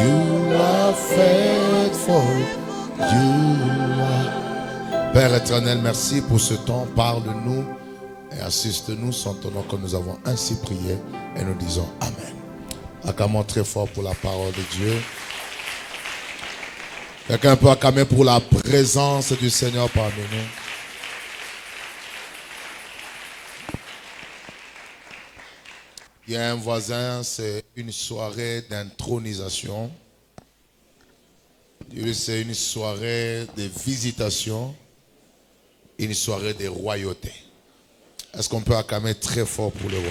You are faithful. You are... Père éternel, merci pour ce temps. Parle-nous et assiste-nous. Sans ton nom que nous avons ainsi prié et nous disons Amen. Acclamons très fort pour la parole de Dieu. Quelqu'un peut acclamer pour la présence du Seigneur parmi nous. Il y a un voisin, c'est une soirée d'intronisation. C'est une soirée de visitation, une soirée de royauté. Est-ce qu'on peut acclamer très fort pour le roi?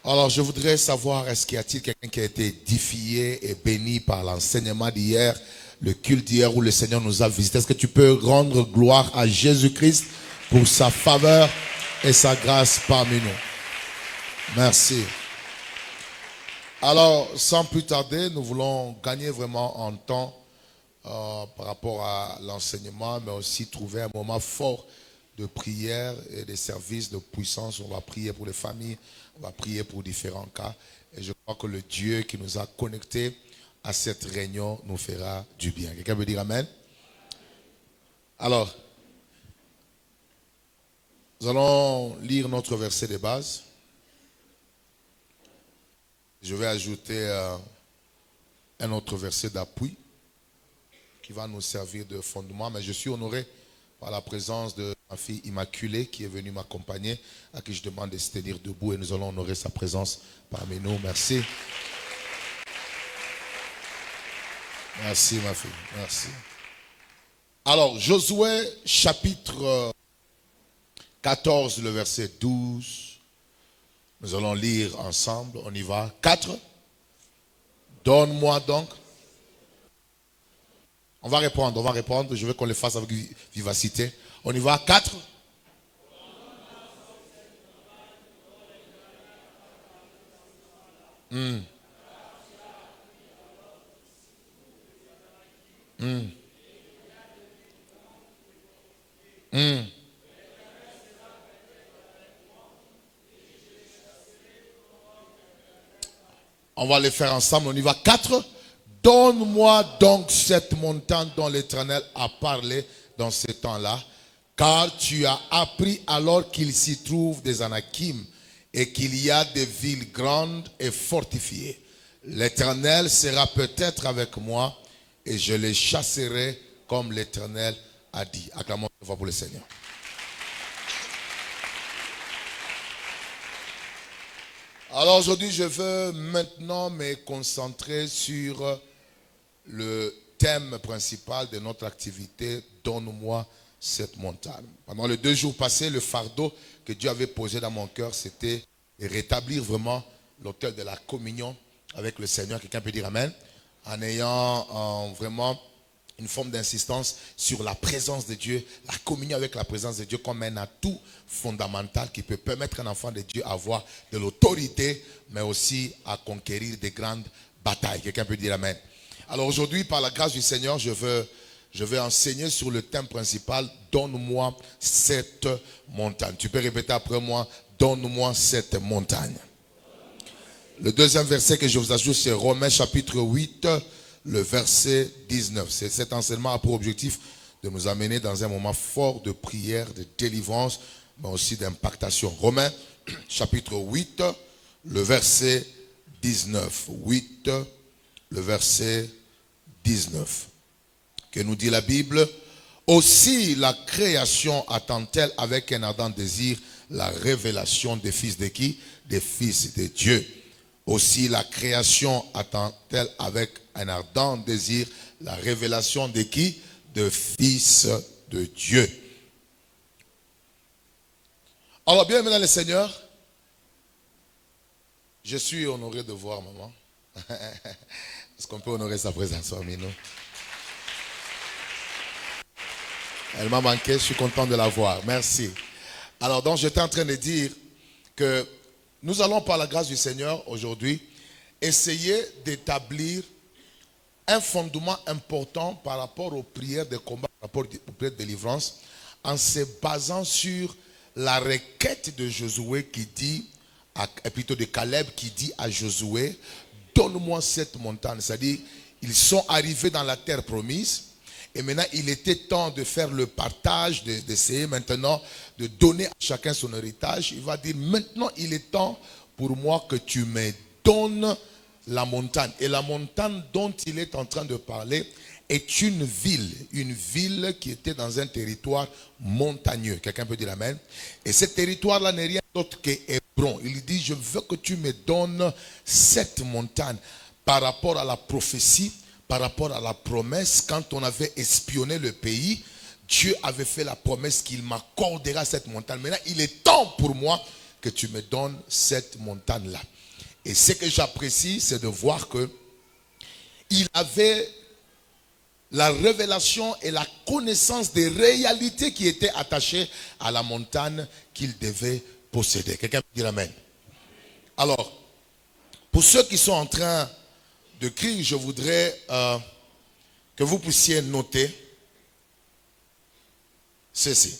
Alors, je voudrais savoir, est-ce qu'il y a-t-il quelqu'un qui a été édifié et béni par l'enseignement d'hier, le culte d'hier où le Seigneur nous a visités? Est-ce que tu peux rendre gloire à Jésus-Christ pour sa faveur et sa grâce parmi nous? Merci. Alors, sans plus tarder, nous voulons gagner vraiment en temps par rapport à l'enseignement, mais aussi trouver un moment fort de prière et de services de puissance. On va prier pour les familles, on va prier pour différents cas. Et je crois que le Dieu qui nous a connectés à cette réunion nous fera du bien. Quelqu'un veut dire Amen? Alors, nous allons lire notre verset de base. Je vais ajouter un autre verset d'appui qui va nous servir de fondement. Mais je suis honoré par la présence de ma fille Immaculée qui est venue m'accompagner, à qui je demande de se tenir debout et nous allons honorer sa présence parmi nous. Merci. Merci ma fille, merci. Alors, Josué chapitre 14, le verset 12. Nous allons lire ensemble, on y va. 4. Donne-moi donc. On va répondre. Je veux qu'on le fasse avec vivacité. On y va. 4. On va les faire ensemble. On y va. 4. Donne-moi donc cette montagne dont l'Éternel a parlé dans ce temps-là, car tu as appris alors qu'il s'y trouve des Anakim et qu'il y a des villes grandes et fortifiées. L'Éternel sera peut-être avec moi et je les chasserai comme l'Éternel a dit. Acclamons une fois pour le Seigneur. Alors aujourd'hui, je veux maintenant me concentrer sur le thème principal de notre activité, donne-moi cette montagne. Pendant les 2 jours passés, le fardeau que Dieu avait posé dans mon cœur, c'était de rétablir vraiment l'autel de la communion avec le Seigneur. Quelqu'un peut dire Amen? En ayant vraiment une forme d'insistance sur la présence de Dieu, la communion avec la présence de Dieu comme un atout fondamental qui peut permettre à un enfant de Dieu à avoir de l'autorité, mais aussi à conquérir des grandes batailles. Quelqu'un peut dire Amen? Alors aujourd'hui, par la grâce du Seigneur, je vais enseigner sur le thème principal, donne-moi cette montagne. Tu peux répéter après moi, donne-moi cette montagne. Le deuxième verset que je vous ajoute, c'est Romains chapitre 8, le verset 19. Cet enseignement a pour objectif de nous amener dans un moment fort de prière, de délivrance, mais aussi d'impactation. Romains chapitre 8, le verset 19. 8, le verset 19. Que nous dit la Bible? Aussi la création attend-elle avec un ardent désir la révélation des fils de qui? Des fils de Dieu. Aussi la création attend-elle avec un ardent désir la révélation de qui? De fils de Dieu. Alors bien, mesdames les seigneurs, je suis honoré de voir maman. Est-ce qu'on peut honorer sa présence parmi nous? Elle m'a manqué, je suis content de la voir. Merci. Alors donc j'étais en train de dire que nous allons par la grâce du Seigneur aujourd'hui essayer d'établir un fondement important par rapport aux prières de combat, par rapport aux prières de délivrance, en se basant sur la requête de Josué qui dit, plutôt de Caleb qui dit à Josué, donne-moi cette montagne. C'est-à-dire, ils sont arrivés dans la terre promise. Et maintenant, il était temps de faire le partage, d'essayer maintenant de donner à chacun son héritage. Il va dire, maintenant, il est temps pour moi que tu me donnes la montagne. Et la montagne dont il est en train de parler est une ville qui était dans un territoire montagneux. Quelqu'un peut dire amen? Et ce territoire-là n'est rien d'autre que Hébron. Il dit, je veux que tu me donnes cette montagne par rapport à la prophétie, par rapport à la promesse. Quand on avait espionné le pays, Dieu avait fait la promesse qu'il m'accordera cette montagne. Maintenant, il est temps pour moi que tu me donnes cette montagne-là. Et ce que j'apprécie, c'est de voir que il avait la révélation et la connaissance des réalités qui étaient attachées à la montagne qu'il devait posséder. Quelqu'un peut dire amen. Alors, pour ceux qui sont en train de crier, je voudrais que vous puissiez noter ceci.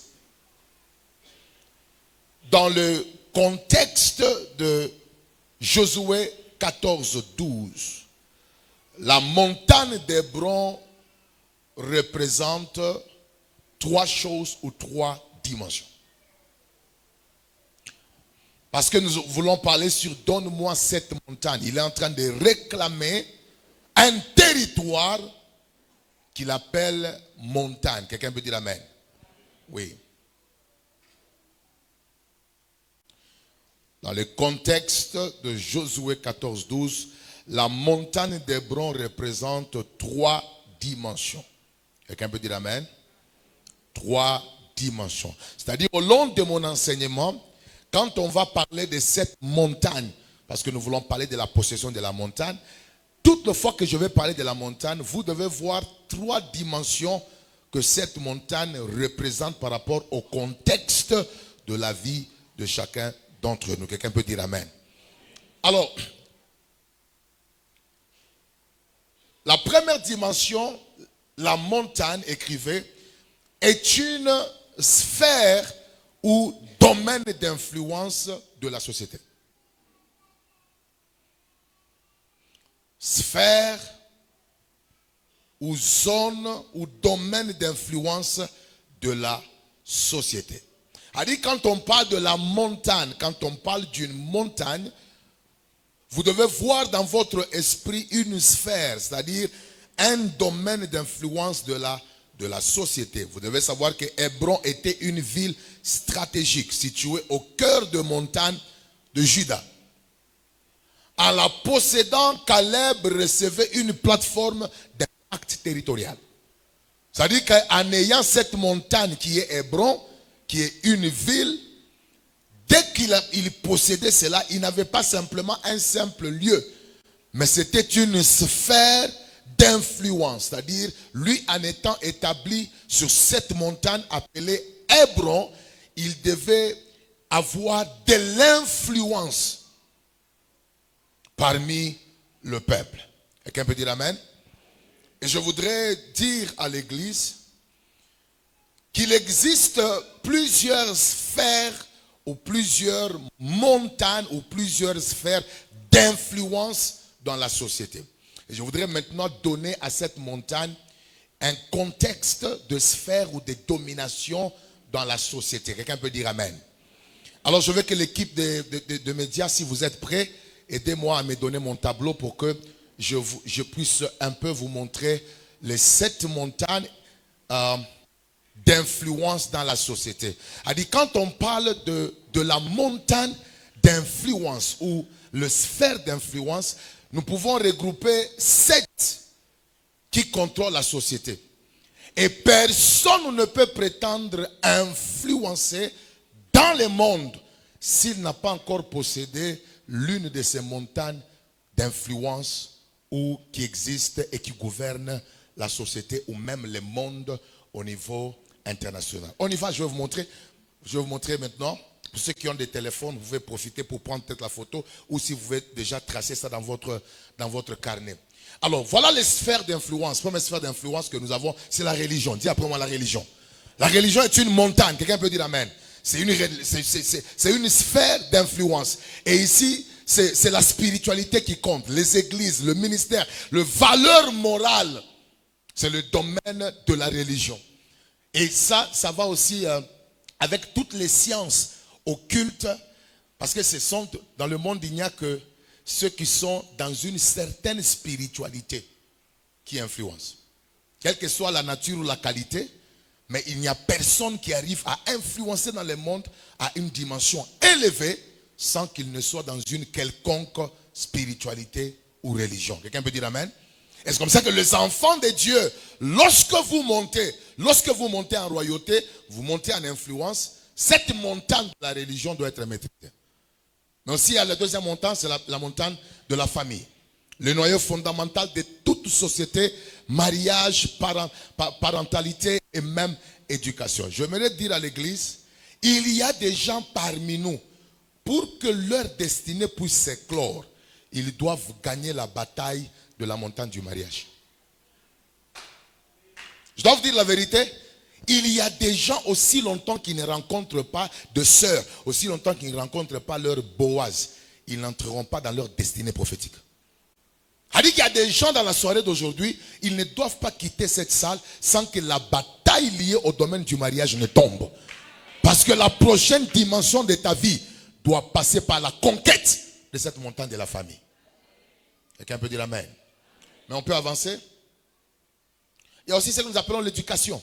Dans le contexte de Josué 14, 12, la montagne d'Hébron représente trois choses ou trois dimensions. Parce que nous voulons parler sur donne-moi cette montagne. Il est en train de réclamer un territoire qu'il appelle montagne. Quelqu'un peut dire amen? Oui. Dans le contexte de Josué 14, 12, la montagne d'Hébron représente trois dimensions. Quelqu'un peut dire amen? Trois dimensions. C'est-à-dire, au long de mon enseignement, quand on va parler de cette montagne, parce que nous voulons parler de la possession de la montagne, toute fois que je vais parler de la montagne, vous devez voir trois dimensions que cette montagne représente par rapport au contexte de la vie de chacun d'entre nous. Quelqu'un peut dire amen. Alors, la première dimension, la montagne, écrivez, est une sphère ou domaine d'influence de la société. Sphère ou zone ou domaine d'influence de la société. C'est-à-dire, quand on parle de la montagne, quand on parle d'une montagne, vous devez voir dans votre esprit une sphère, c'est-à-dire un domaine d'influence de la société. Vous devez savoir que Hébron était une ville stratégique située au cœur de montagne de Juda. En la possédant, Caleb recevait une plateforme d'impact territorial. C'est-à-dire qu'en ayant cette montagne qui est Hébron, qui est une ville, dès qu'il possédait cela, il n'avait pas simplement un simple lieu, mais c'était une sphère d'influence. C'est-à-dire, lui en étant établi sur cette montagne appelée Hébron, il devait avoir de l'influence parmi le peuple. Quelqu'un peut dire amen? Et je voudrais dire à l'église qu'il existe plusieurs sphères ou plusieurs montagnes ou plusieurs sphères d'influence dans la société. Et je voudrais maintenant donner à cette montagne un contexte de sphère ou de domination dans la société. Quelqu'un peut dire amen. Alors je veux que l'équipe de médias, si vous êtes prêts, aidez-moi à me donner mon tableau pour que je puisse un peu vous montrer les 7 montagnes d'influence dans la société. C'est-à-dire, quand on parle de la montagne d'influence ou le sphère d'influence, nous pouvons regrouper 7 qui contrôlent la société. Et personne ne peut prétendre influencer dans le monde s'il n'a pas encore possédé l'une de ces montagnes d'influence ou qui existent et qui gouvernent la société ou même le monde au niveau international. On y va, je vais vous montrer. Je vais vous montrer maintenant. Pour ceux qui ont des téléphones, vous pouvez profiter pour prendre peut-être la photo ou si vous pouvez déjà tracer ça dans votre carnet. Alors, voilà les sphères d'influence. La première sphère d'influence que nous avons, c'est la religion. Dis après moi la religion. La religion est une montagne. Quelqu'un peut dire amen. C'est une sphère d'influence. Et ici, c'est la spiritualité qui compte. Les églises, le ministère, le valeur morale, c'est le domaine de la religion. Et ça va aussi avec toutes les sciences occultes, parce que dans le monde, il n'y a que ceux qui sont dans une certaine spiritualité qui influencent. Quelle que soit la nature ou la qualité, mais il n'y a personne qui arrive à influencer dans le monde à une dimension élevée sans qu'il ne soit dans une quelconque spiritualité ou religion. Quelqu'un peut dire amen? Et c'est comme ça que les enfants de Dieu, lorsque vous montez en royauté, vous montez en influence, cette montagne de la religion doit être maîtrisée. Mais aussi, il y a la deuxième montagne, c'est la montagne de la famille. Le noyau fondamental de toute société, mariage, parentalité et même éducation. J'aimerais dire à l'église, il y a des gens parmi nous, pour que leur destinée puisse s'éclore, ils doivent gagner la bataille de la montagne du mariage. Je dois vous dire la vérité, il y a des gens aussi longtemps qui ne rencontrent pas de sœurs, aussi longtemps qu'ils ne rencontrent pas leur Boaz, ils n'entreront pas dans leur destinée prophétique. C'est-à-dire qu'il y a des gens dans la soirée d'aujourd'hui, ils ne doivent pas quitter cette salle sans que la bataille liée au domaine du mariage ne tombe. Parce que la prochaine dimension de ta vie doit passer par la conquête de cette montagne de la famille. Quelqu'un peut dire amen. Mais on peut avancer. Il y a aussi ce que nous appelons l'éducation.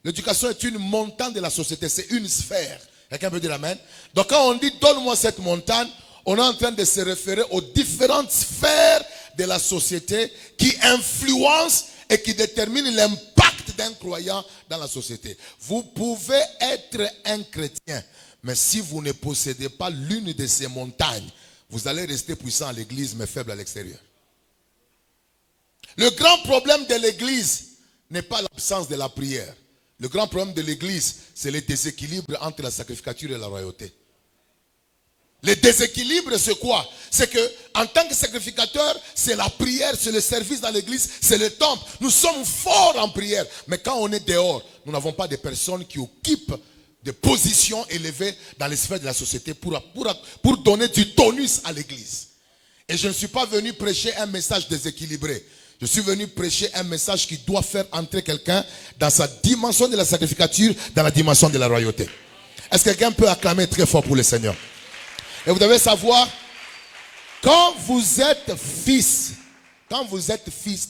L'éducation est une montagne de la société, c'est une sphère. Quelqu'un peut dire amen. Donc quand on dit donne-moi cette montagne, on est en train de se référer aux différentes sphères de la société qui influencent et qui déterminent l'impact d'un croyant dans la société. Vous pouvez être un chrétien, mais si vous ne possédez pas l'une de ces montagnes, vous allez rester puissant à l'église mais faible à l'extérieur. Le grand problème de l'église n'est pas l'absence de la prière. Le grand problème de l'église, c'est le déséquilibre entre la sacrificature et la royauté. Le déséquilibre, c'est quoi? C'est que en tant que sacrificateur, c'est la prière, c'est le service dans l'église, c'est le temple. Nous sommes forts en prière. Mais quand on est dehors, nous n'avons pas de personnes qui occupent des positions élevées dans les sphères de la société pour donner du tonus à l'église. Et je ne suis pas venu prêcher un message déséquilibré. Je suis venu prêcher un message qui doit faire entrer quelqu'un dans sa dimension de la sacrificature, dans la dimension de la royauté. Est-ce que quelqu'un peut acclamer très fort pour le Seigneur? Et vous devez savoir, quand vous êtes fils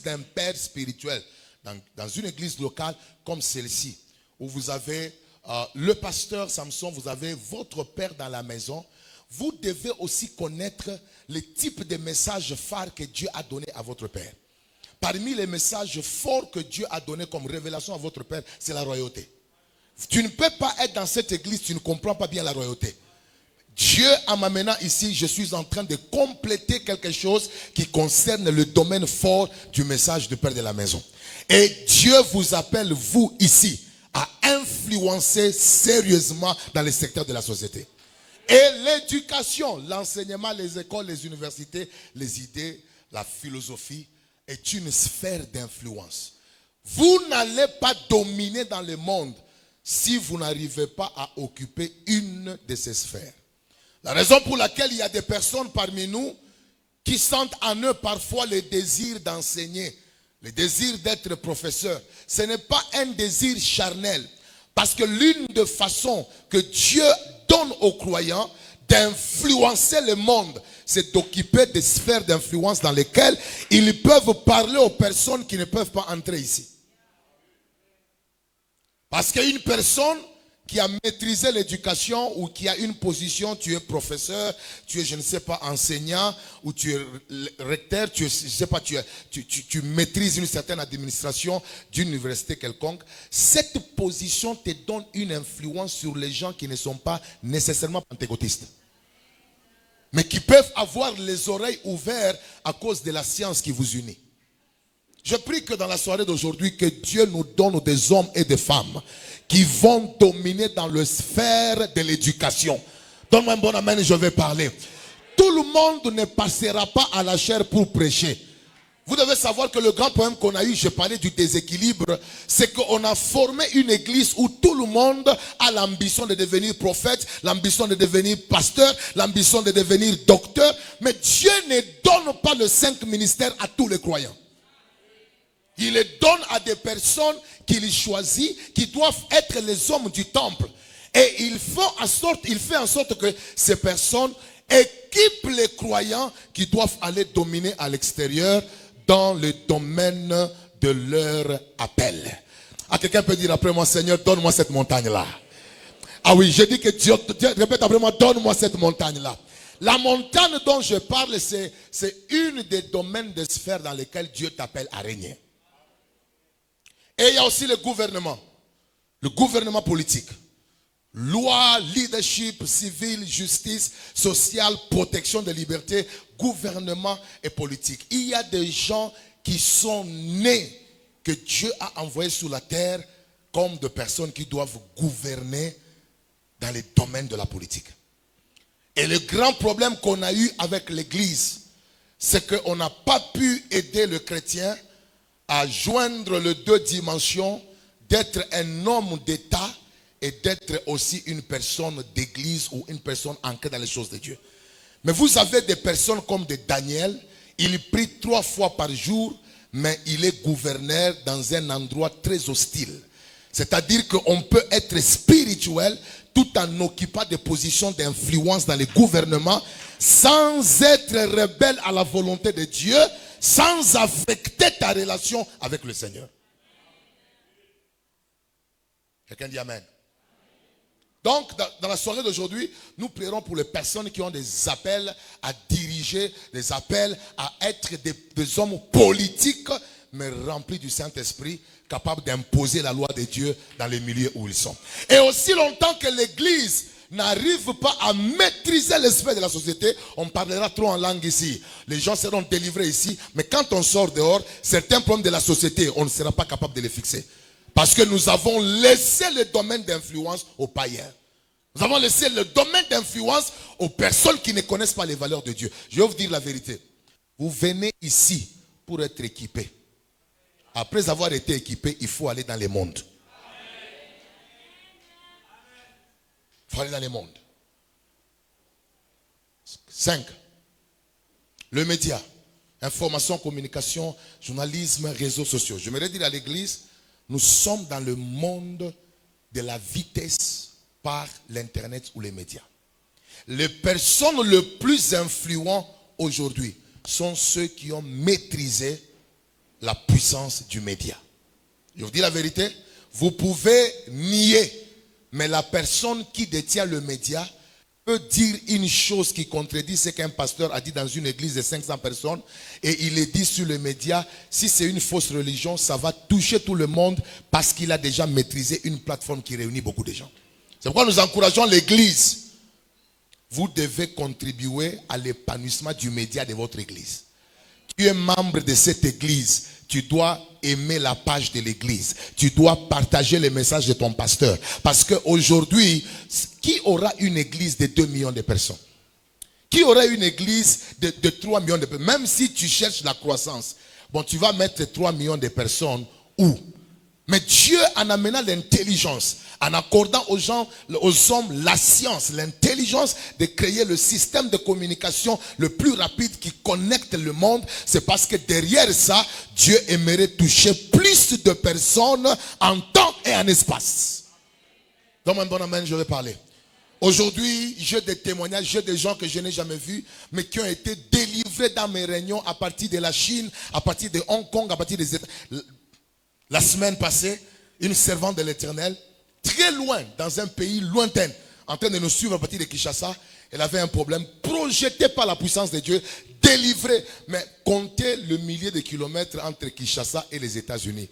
d'un père spirituel, dans une église locale comme celle-ci, où vous avez le pasteur Samson, vous avez votre père dans la maison, vous devez aussi connaître le type de messages phares que Dieu a donné à votre père. Parmi les messages forts que Dieu a donné comme révélation à votre père, c'est la royauté. Tu ne peux pas être dans cette église, tu ne comprends pas bien la royauté. Dieu, en m'amenant ici, je suis en train de compléter quelque chose qui concerne le domaine fort du message du Père de la maison. Et Dieu vous appelle, vous ici, à influencer sérieusement dans les secteurs de la société. Et l'éducation, l'enseignement, les écoles, les universités, les idées, la philosophie est une sphère d'influence. Vous n'allez pas dominer dans le monde si vous n'arrivez pas à occuper une de ces sphères. La raison pour laquelle il y a des personnes parmi nous qui sentent en eux parfois le désir d'enseigner, le désir d'être professeur, ce n'est pas un désir charnel. Parce que l'une des façons que Dieu donne aux croyants d'influencer le monde, c'est d'occuper des sphères d'influence dans lesquelles ils peuvent parler aux personnes qui ne peuvent pas entrer ici. Parce qu'une personne qui a maîtrisé l'éducation ou qui a une position, tu es professeur, tu es, je ne sais pas, enseignant, ou tu es recteur, tu maîtrises une certaine administration d'une université quelconque, cette position te donne une influence sur les gens qui ne sont pas nécessairement pentecôtistes, mais qui peuvent avoir les oreilles ouvertes à cause de la science qui vous unit. Je prie que dans la soirée d'aujourd'hui, que Dieu nous donne des hommes et des femmes qui vont dominer dans le sphère de l'éducation. Donne-moi un bon amen et je vais parler. Tout le monde ne passera pas à la chair pour prêcher. Vous devez savoir que le grand problème qu'on a eu, je parlais du déséquilibre, c'est qu'on a formé une église où tout le monde a l'ambition de devenir prophète, l'ambition de devenir pasteur, l'ambition de devenir docteur. Mais Dieu ne donne pas les 5 ministères à tous les croyants. Il les donne à des personnes qu'il choisit, qui doivent être les hommes du temple. Et il fait en sorte que ces personnes équipent les croyants qui doivent aller dominer à l'extérieur dans le domaine de leur appel. Ah, quelqu'un peut dire après moi, Seigneur, donne-moi cette montagne-là. Ah oui, je dis que Dieu répète après moi, donne-moi cette montagne-là. La montagne dont je parle, c'est une des domaines de sphères dans lesquels Dieu t'appelle à régner. Et il y a aussi le gouvernement politique. Loi, leadership, civil, justice, sociale, protection des libertés, gouvernement et politique. Il y a des gens qui sont nés, que Dieu a envoyés sur la terre comme des personnes qui doivent gouverner dans les domaines de la politique. Et le grand problème qu'on a eu avec l'église, c'est qu'on n'a pas pu aider le chrétien à joindre les 2 dimensions d'être un homme d'État et d'être aussi une personne d'église ou une personne ancrée dans les choses de Dieu. Mais vous avez des personnes comme Daniel, il prie 3 fois par jour, mais il est gouverneur dans un endroit très hostile. C'est-à-dire qu'on peut être spirituel tout en occupant des positions d'influence dans les gouvernements sans être rebelle à la volonté de Dieu, sans affecter ta relation avec le Seigneur. Quelqu'un dit Amen. Donc, dans la soirée d'aujourd'hui, nous prierons pour les personnes qui ont des appels à diriger, des appels à être des hommes politiques, mais remplis du Saint-Esprit, capables d'imposer la loi de Dieu dans les milieux où ils sont. Et aussi longtemps que l'Église n'arrive pas à maîtriser l'esprit de la société, on parlera trop en langue ici. Les gens seront délivrés ici, mais quand on sort dehors, certains problèmes de la société, on ne sera pas capable de les fixer. Parce que nous avons laissé le domaine d'influence aux païens. Nous avons laissé le domaine d'influence aux personnes qui ne connaissent pas les valeurs de Dieu. Je vais vous dire la vérité. Vous venez ici pour être équipé. Après avoir été équipé, il faut aller dans les mondes. Il faut aller dans les mondes. 5. Le média. Information, communication, journalisme, réseaux sociaux. Je voudrais dire à l'église, nous sommes dans le monde de la vitesse par l'internet ou les médias. Les personnes les plus influentes aujourd'hui sont ceux qui ont maîtrisé la puissance du média. Je vous dis la vérité, vous pouvez nier, mais la personne qui détient le média peut dire une chose qui contredit ce qu'un pasteur a dit dans une église de 500 personnes et il est dit sur les médias, si c'est une fausse religion, ça va toucher tout le monde parce qu'il a déjà maîtrisé une plateforme qui réunit beaucoup de gens. C'est pourquoi nous encourageons l'église. Vous devez contribuer à l'épanouissement du média de votre église. Tu es membre de cette église, tu dois aimer la page de l'église. Tu dois partager les messages de ton pasteur. Parce qu'aujourd'hui, qui aura une église de 2 millions de personnes? Qui aura une église de 3 millions de personnes? Même si tu cherches la croissance, bon, tu vas mettre 3 millions de personnes où? Mais Dieu, en amenant l'intelligence, en accordant aux gens, aux hommes, la science, l'intelligence de créer le système de communication le plus rapide qui connecte le monde, c'est parce que derrière ça, Dieu aimerait toucher plus de personnes en temps et en espace. Donne-moi un bon amen, je vais parler. Aujourd'hui, j'ai des témoignages, j'ai des gens que je n'ai jamais vus, mais qui ont été délivrés dans mes réunions à partir de la Chine, à partir de Hong Kong, à partir des États. La semaine passée, une servante de l'Éternel, très loin, dans un pays lointain, en train de nous suivre à partir de Kinshasa, elle avait un problème, projeté par la puissance de Dieu, délivré, mais comptez le millier de kilomètres entre Kinshasa et les États-Unis.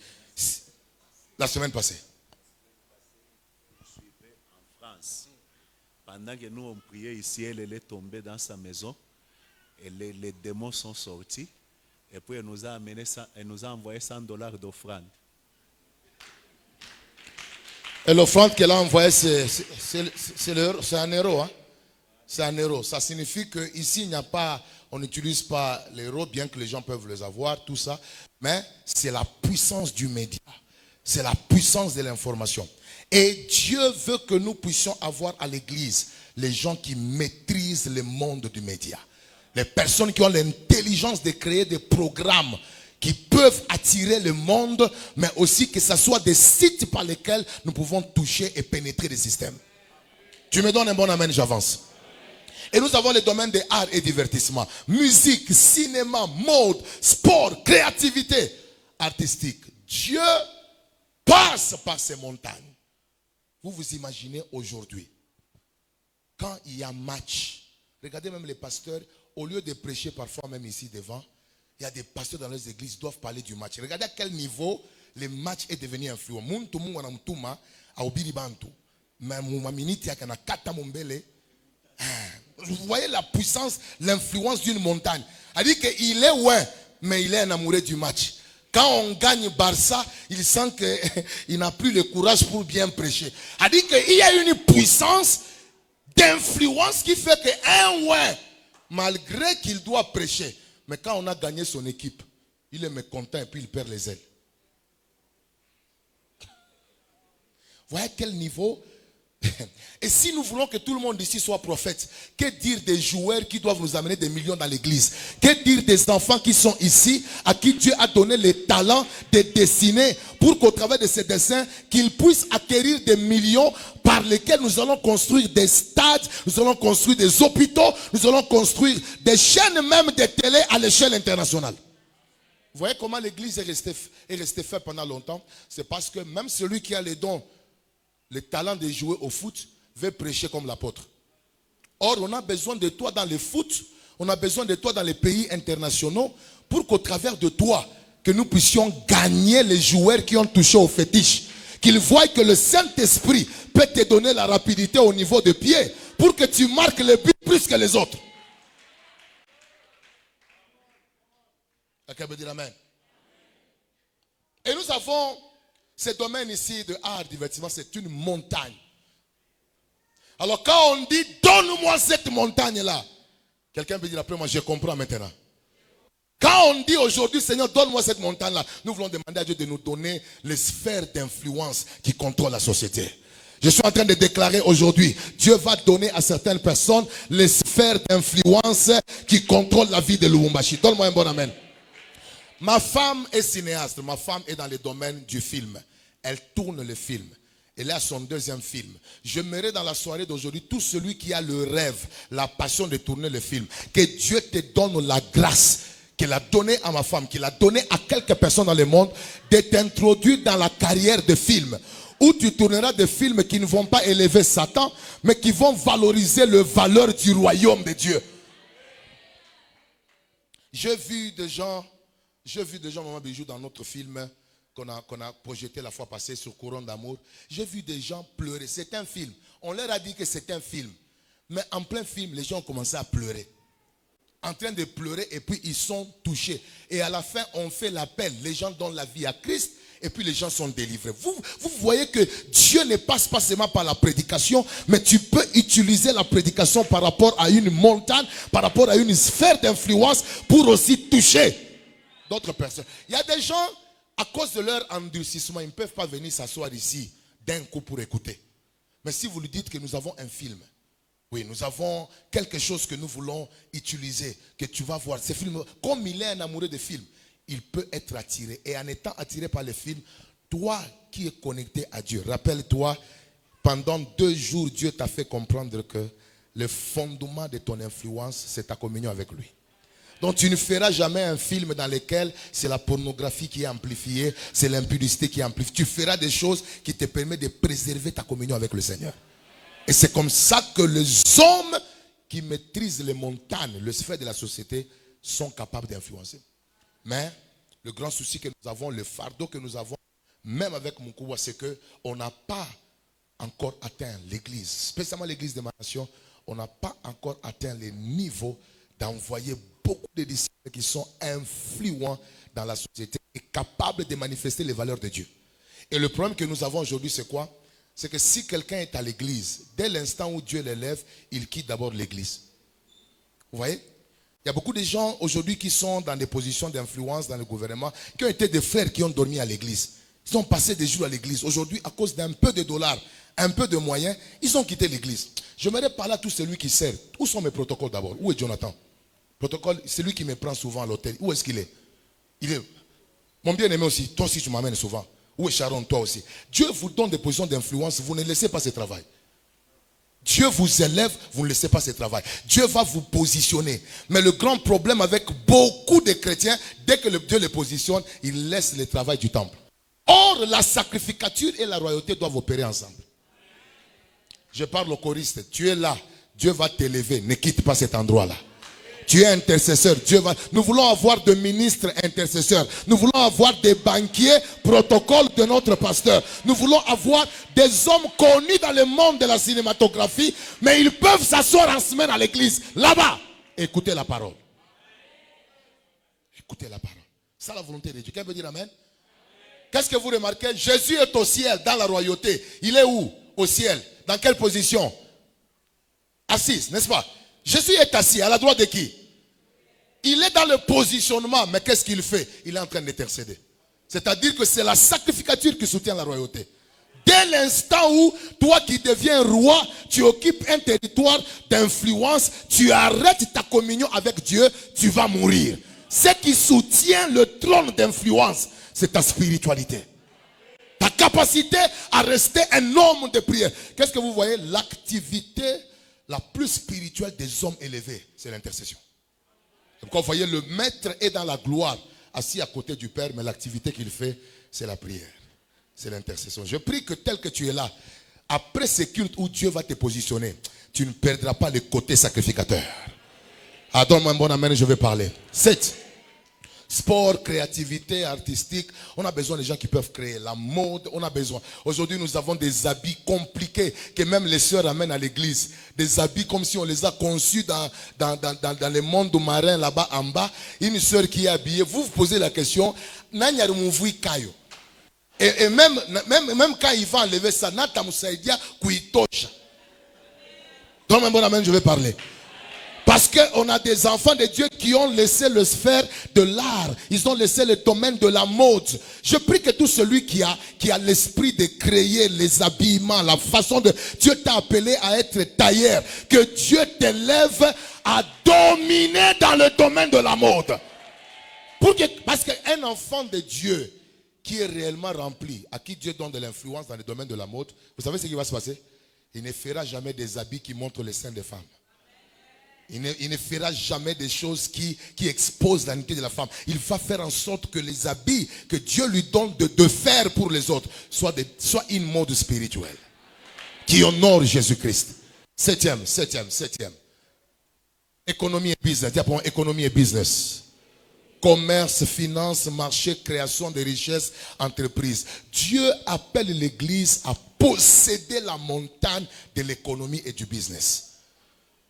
La semaine passée. En France, pendant que nous on priait ici, elle est tombée dans sa maison, et les démons sont sortis, et puis elle nous a envoyé $100 d'offrande. Et l'offrande qu'elle a envoyée, c'est un euro. Hein? C'est un héros. Ça signifie qu'ici, il n'y a pas, on n'utilise pas les héros, bien que les gens peuvent les avoir, tout ça. Mais c'est la puissance du média. C'est la puissance de l'information. Et Dieu veut que nous puissions avoir à l'église les gens qui maîtrisent le monde du média. Les personnes qui ont l'intelligence de créer des programmes qui peuvent attirer le monde, mais aussi que ce soit des sites par lesquels nous pouvons toucher et pénétrer les systèmes. Tu me donnes un bon amen, j'avance. Et nous avons les domaines des arts et divertissement. Musique, cinéma, mode, sport, créativité artistique. Dieu passe par ces montagnes. Vous vous imaginez aujourd'hui, quand il y a match, regardez même les pasteurs, au lieu de prêcher parfois même ici devant, il y a des pasteurs dans les églises qui doivent parler du match. Regardez à quel niveau le match est devenu influent. Vous voyez la puissance, l'influence d'une montagne. Elle dit qu'il est ouais, mais il est un amoureux du match. Quand on gagne Barça, il sent qu'il n'a plus le courage pour bien prêcher. Elle dit qu'il y a une puissance d'influence qui fait qu'un ouais, malgré qu'il doit prêcher, mais quand on a gagné son équipe, il est mécontent et puis il perd les ailes. Vous voyez à quel niveau? Et si nous voulons que tout le monde ici soit prophète, que dire des joueurs qui doivent nous amener des millions dans l'église? Que dire des enfants qui sont ici, à qui Dieu a donné le talent de dessiner, pour qu'au travers de ces dessins, qu'ils puissent acquérir des millions par lesquels nous allons construire des stades, nous allons construire des hôpitaux, nous allons construire des chaînes même de télé à l'échelle internationale. Vous voyez comment l'église est restée faite pendant longtemps? C'est parce que même celui qui a les dons, le talent de jouer au foot, veut prêcher comme l'apôtre. Or, on a besoin de toi dans le foot, on a besoin de toi dans les pays internationaux, pour qu'au travers de toi, que nous puissions gagner les joueurs qui ont touché au fétiche. Qu'ils voient que le Saint-Esprit peut te donner la rapidité au niveau de pied, pour que tu marques le but plus que les autres. Quelqu'un peut dire amen. Et nous avons ce domaine ici de art, divertissement, c'est une montagne. Alors quand on dit, donne-moi cette montagne-là, quelqu'un peut dire après moi, je comprends maintenant. Quand on dit aujourd'hui, Seigneur, donne-moi cette montagne-là, nous voulons demander à Dieu de nous donner les sphères d'influence qui contrôlent la société. Je suis en train de déclarer aujourd'hui, Dieu va donner à certaines personnes les sphères d'influence qui contrôlent la vie de Lubumbashi. Donne-moi un bon amen. Ma femme est cinéaste, ma femme est dans le domaine du film. Elle tourne le film. Elle est à son deuxième film. J'aimerais dans la soirée d'aujourd'hui, tout celui qui a le rêve, la passion de tourner le film, que Dieu te donne la grâce qu'il a donnée à ma femme, qu'il a donnée à quelques personnes dans le monde, de t'introduire dans la carrière de film, où tu tourneras des films qui ne vont pas élever Satan, mais qui vont valoriser le valeur du royaume de Dieu. J'ai vu des gens, Maman Bijou, dans notre film qu'on a projeté la fois passée sur Couronne d'amour. J'ai vu des gens pleurer. C'est un film. On leur a dit que c'est un film. Mais en plein film, les gens ont commencé à pleurer. En train de pleurer et puis ils sont touchés. Et à la fin, on fait l'appel. Les gens donnent la vie à Christ et puis les gens sont délivrés. Vous voyez que Dieu ne passe pas seulement par la prédication, mais tu peux utiliser la prédication par rapport à une montagne, par rapport à une sphère d'influence pour aussi toucher d'autres personnes. Il y a des gens, à cause de leur endurcissement, ils ne peuvent pas venir s'asseoir ici d'un coup pour écouter. Mais si vous lui dites que nous avons un film, oui, nous avons quelque chose que nous voulons utiliser, que tu vas voir. Ce film, comme il est un amoureux de films, il peut être attiré. Et en étant attiré par le film, toi qui es connecté à Dieu, rappelle-toi, pendant 2 jours, Dieu t'a fait comprendre que le fondement de ton influence, c'est ta communion avec lui. Donc tu ne feras jamais un film dans lequel c'est la pornographie qui est amplifiée, c'est l'impudicité qui est amplifiée. Tu feras des choses qui te permettent de préserver ta communion avec le Seigneur. Et c'est comme ça que les hommes qui maîtrisent les montagnes, le sphère de la société, sont capables d'influencer. Mais le grand souci que nous avons, le fardeau que nous avons, même avec Mukuwa, c'est qu'on n'a pas encore atteint l'église, spécialement l'église de ma nation, on n'a pas encore atteint le niveau d'envoyer beaucoup de disciples qui sont influents dans la société et capables de manifester les valeurs de Dieu. Et le problème que nous avons aujourd'hui, c'est quoi? c'est que si quelqu'un est à l'église, dès l'instant où Dieu l'élève, il quitte d'abord l'église. Vous voyez? Il y a beaucoup de gens aujourd'hui qui sont dans des positions d'influence dans le gouvernement, qui ont été des frères qui ont dormi à l'église. Ils ont passé des jours à l'église. Aujourd'hui, à cause d'un peu de dollars, un peu de moyens, ils ont quitté l'église. J'aimerais parler à tout celui qui sert. Où sont mes protocoles d'abord? Où est Jonathan? Protocole, c'est lui qui me prend souvent à l'hôtel. Où est-ce qu'il est? Il est. Mon bien-aimé aussi, toi aussi tu m'amènes souvent. Où est Sharon? Toi aussi. Dieu vous donne des positions d'influence, vous ne laissez pas ce travail. Dieu vous élève, vous ne laissez pas ce travail. Dieu va vous positionner. Mais le grand problème avec beaucoup de chrétiens, dès que Dieu les positionne, ils laissent le travail du temple. Or, la sacrificature et la royauté doivent opérer ensemble. Je parle au choriste. Tu es là, Dieu va t'élever. Ne quitte pas cet endroit-là. Tu es intercesseur. Dieu va. Nous voulons avoir des ministres intercesseurs. Nous voulons avoir des banquiers, protocoles de notre pasteur. Nous voulons avoir des hommes connus dans le monde de la cinématographie, mais ils peuvent s'asseoir en semaine à l'église. Là-bas, écoutez la parole. Écoutez la parole. C'est la volonté de Dieu. Quelqu'un veut dire amen? Qu'est-ce que vous remarquez? Jésus est au ciel, dans la royauté. Il est où? Au ciel. Dans quelle position? Assis, n'est-ce pas? Jésus est assis à la droite de qui? Il est dans le positionnement, mais qu'est-ce qu'il fait? Il est en train d'intercéder. C'est-à-dire que c'est la sacrificature qui soutient la royauté. Dès l'instant où toi qui deviens roi, tu occupes un territoire d'influence, tu arrêtes ta communion avec Dieu, tu vas mourir. Ce qui soutient le trône d'influence, c'est ta spiritualité. Ta capacité à rester un homme de prière. Qu'est-ce que vous voyez? L'activité la plus spirituelle des hommes élevés, c'est l'intercession. Vous voyez, le maître est dans la gloire, assis à côté du Père, mais l'activité qu'il fait, c'est la prière. C'est l'intercession. Je prie que tel que tu es là, après ce culte où Dieu va te positionner, tu ne perdras pas le côté sacrificateur. Ah, donne-moi un bon amen, je vais parler. 7. Sport, créativité, artistique. On a besoin de gens qui peuvent créer. La mode, on a besoin. Aujourd'hui, nous avons des habits compliqués que même les sœurs amènent à l'église. Des habits comme si on les a conçus dans le monde marin là-bas en bas. Une sœur qui est habillée, vous vous posez la question, et même quand il va enlever ça, donc même bon amen, je vais parler. Parce qu'on a des enfants de Dieu qui ont laissé le sphère de l'art. Ils ont laissé le domaine de la mode. Je prie que tout celui qui a l'esprit de créer les habillements, la façon de... Dieu t'a appelé à être tailleur. Que Dieu t'élève à dominer dans le domaine de la mode. Parce qu'un enfant de Dieu qui est réellement rempli, à qui Dieu donne de l'influence dans le domaine de la mode, vous savez ce qui va se passer? Il ne fera jamais des habits qui montrent les seins des femmes. Il ne fera jamais des choses qui exposent la nudité de la femme. Il va faire en sorte que les habits que Dieu lui donne de faire pour les autres soient une mode spirituelle qui honore Jésus-Christ. Septième. Économie et business. Dis pour économie et business. Commerce, finance, marché, création de richesses, entreprise. Dieu appelle l'église à posséder la montagne de l'économie et du business.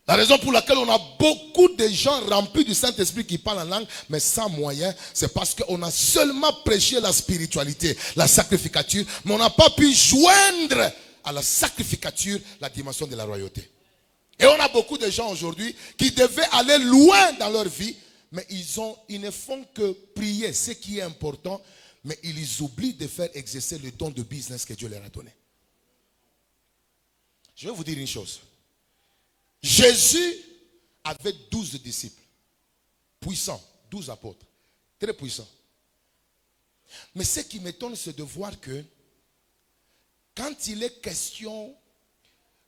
La raison pour laquelle on a beaucoup de gens remplis du Saint-Esprit qui parlent en langue, mais sans moyens, c'est parce qu'on a seulement prêché la spiritualité, la sacrificature, mais on n'a pas pu joindre à la sacrificature la dimension de la royauté. Et on a beaucoup de gens aujourd'hui qui devaient aller loin dans leur vie, mais ils ne font que prier, ce qui est important, mais ils oublient de faire exercer le don de business que Dieu leur a donné. Je vais vous dire une chose. Jésus avait 12 disciples, puissants, 12 apôtres, très puissants. Mais ce qui m'étonne, c'est de voir que quand il est question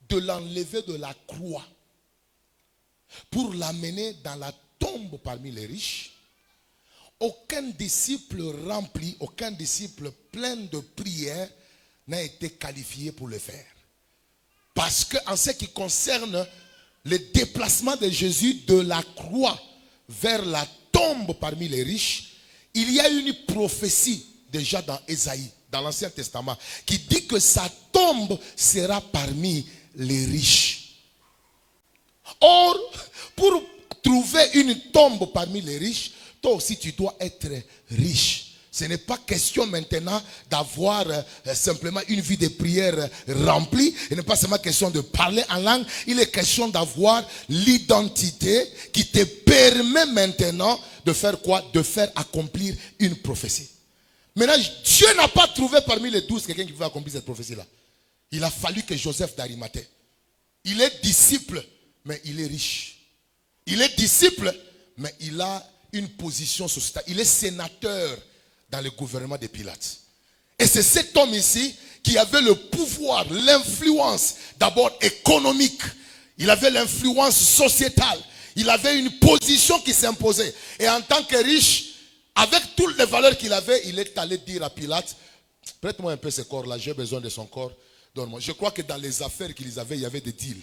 de l'enlever de la croix pour l'amener dans la tombe parmi les riches, aucun disciple rempli, aucun disciple plein de prières n'a été qualifié pour le faire. Parce qu'en ce qui concerne le déplacement de Jésus de la croix vers la tombe parmi les riches, il y a une prophétie déjà dans Ésaïe, dans l'Ancien Testament, qui dit que sa tombe sera parmi les riches. Or, pour trouver une tombe parmi les riches, toi aussi tu dois être riche. Ce n'est pas question maintenant d'avoir simplement une vie de prière remplie. Il n'est pas seulement question de parler en langue. Il est question d'avoir l'identité qui te permet maintenant de faire quoi? De faire accomplir une prophétie. Maintenant, Dieu n'a pas trouvé parmi les 12 quelqu'un qui pouvait accomplir cette prophétie-là. Il a fallu que Joseph d'Arimathée. Il est disciple, mais il est riche. Il est disciple, mais il a une position sociétale. Il est sénateur dans le gouvernement de Pilate. Et c'est cet homme ici qui avait le pouvoir, l'influence, d'abord économique. Il avait l'influence sociétale. Il avait une position qui s'imposait. Et en tant que riche, avec toutes les valeurs qu'il avait, il est allé dire à Pilate, prête-moi un peu ce corps-là, j'ai besoin de son corps. Donne-moi. Je crois que dans les affaires qu'ils avaient, il y avait des deals.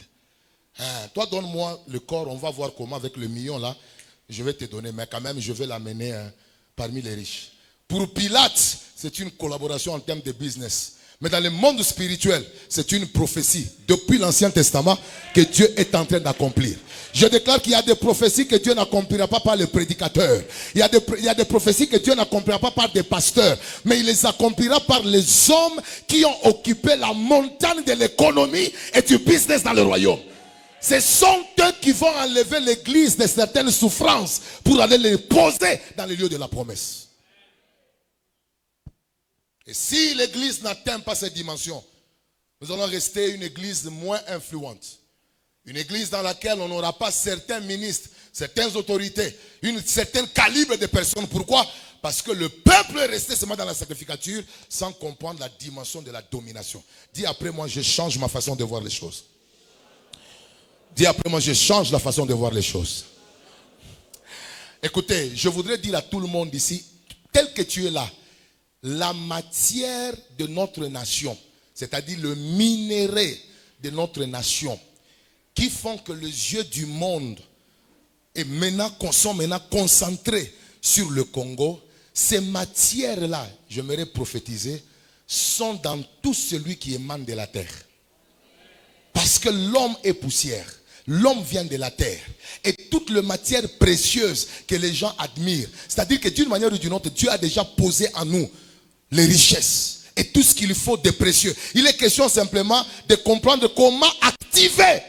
Toi, donne-moi le corps, on va voir comment avec le million là, je vais te donner, mais quand même, je vais l'amener parmi les riches. Pour Pilate, c'est une collaboration en termes de business. Mais dans le monde spirituel, c'est une prophétie depuis l'Ancien Testament que Dieu est en train d'accomplir. Je déclare qu'il y a des prophéties que Dieu n'accomplira pas par les prédicateurs. Il y a des prophéties que Dieu n'accomplira pas par des pasteurs. Mais il les accomplira par les hommes qui ont occupé la montagne de l'économie et du business dans le royaume. Ce sont eux qui vont enlever l'église de certaines souffrances pour aller les poser dans les lieux de la promesse. Et si l'église n'atteint pas cette dimension, nous allons rester une église moins influente. Une église dans laquelle on n'aura pas certains ministres, certaines autorités, un certain calibre de personnes. Pourquoi? Parce que le peuple est resté seulement dans la sacrificature sans comprendre la dimension de la domination. Dis après moi, je change ma façon de voir les choses. Dis après moi, je change la façon de voir les choses. Écoutez, je voudrais dire à tout le monde ici, tel que tu es là, la matière de notre nation, c'est-à-dire le minerai de notre nation, qui font que les yeux du monde sont maintenant concentrés sur le Congo, ces matières-là, j'aimerais prophétiser, sont dans tout celui qui émane de la terre. Parce que l'homme est poussière. L'homme vient de la terre. Et toute la matière précieuse que les gens admirent, c'est-à-dire que d'une manière ou d'une autre, Dieu a déjà posé en nous les richesses et tout ce qu'il faut de précieux. Il est question simplement de comprendre comment activer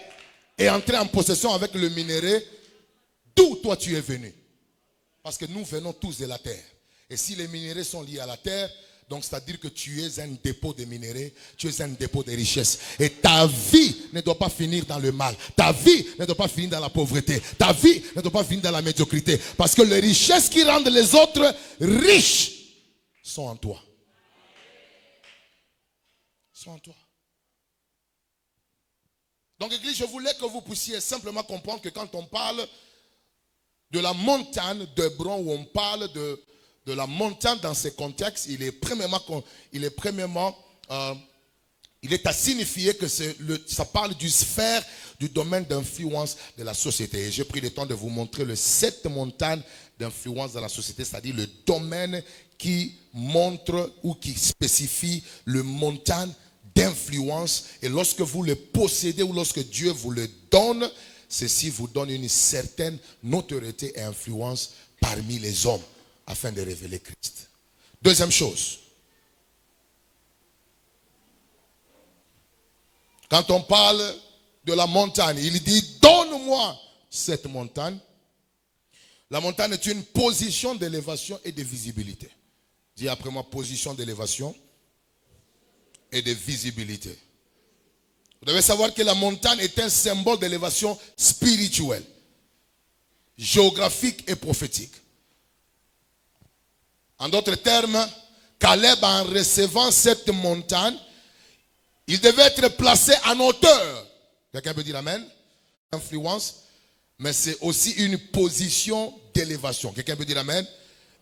et entrer en possession avec le minerai d'où toi tu es venu. Parce que nous venons tous de la terre. Et si les minéraux sont liés à la terre, donc c'est-à-dire que tu es un dépôt de minéraux, tu es un dépôt de richesse. Et ta vie ne doit pas finir dans le mal. Ta vie ne doit pas finir dans la pauvreté. Ta vie ne doit pas finir dans la médiocrité. Parce que les richesses qui rendent les autres riches sont en toi. Sont en toi. Donc Église, je voulais que vous puissiez simplement comprendre que quand on parle de la montagne d'Hébron, où on parle de la montagne dans ces contextes, il est à signifier que ça parle du sphère, du domaine d'influence de la société. Et j'ai pris le temps de vous montrer les 7 montagnes d'influence dans la société, c'est-à-dire le domaine qui montre ou qui spécifie le montagne d'influence. Et lorsque vous le possédez ou lorsque Dieu vous le donne, ceci vous donne une certaine notoriété et influence parmi les hommes afin de révéler Christ. Deuxième chose, quand on parle de la montagne, il dit donne-moi cette montagne. La montagne est une position d'élévation et de visibilité. Dis après moi, position d'élévation et de visibilité. Vous devez savoir que la montagne est un symbole d'élévation spirituelle, géographique et prophétique. En d'autres termes, Caleb, en recevant cette montagne, il devait être placé en hauteur. Quelqu'un peut dire amen? Influence, mais c'est aussi une position d'élévation. Quelqu'un peut dire amen?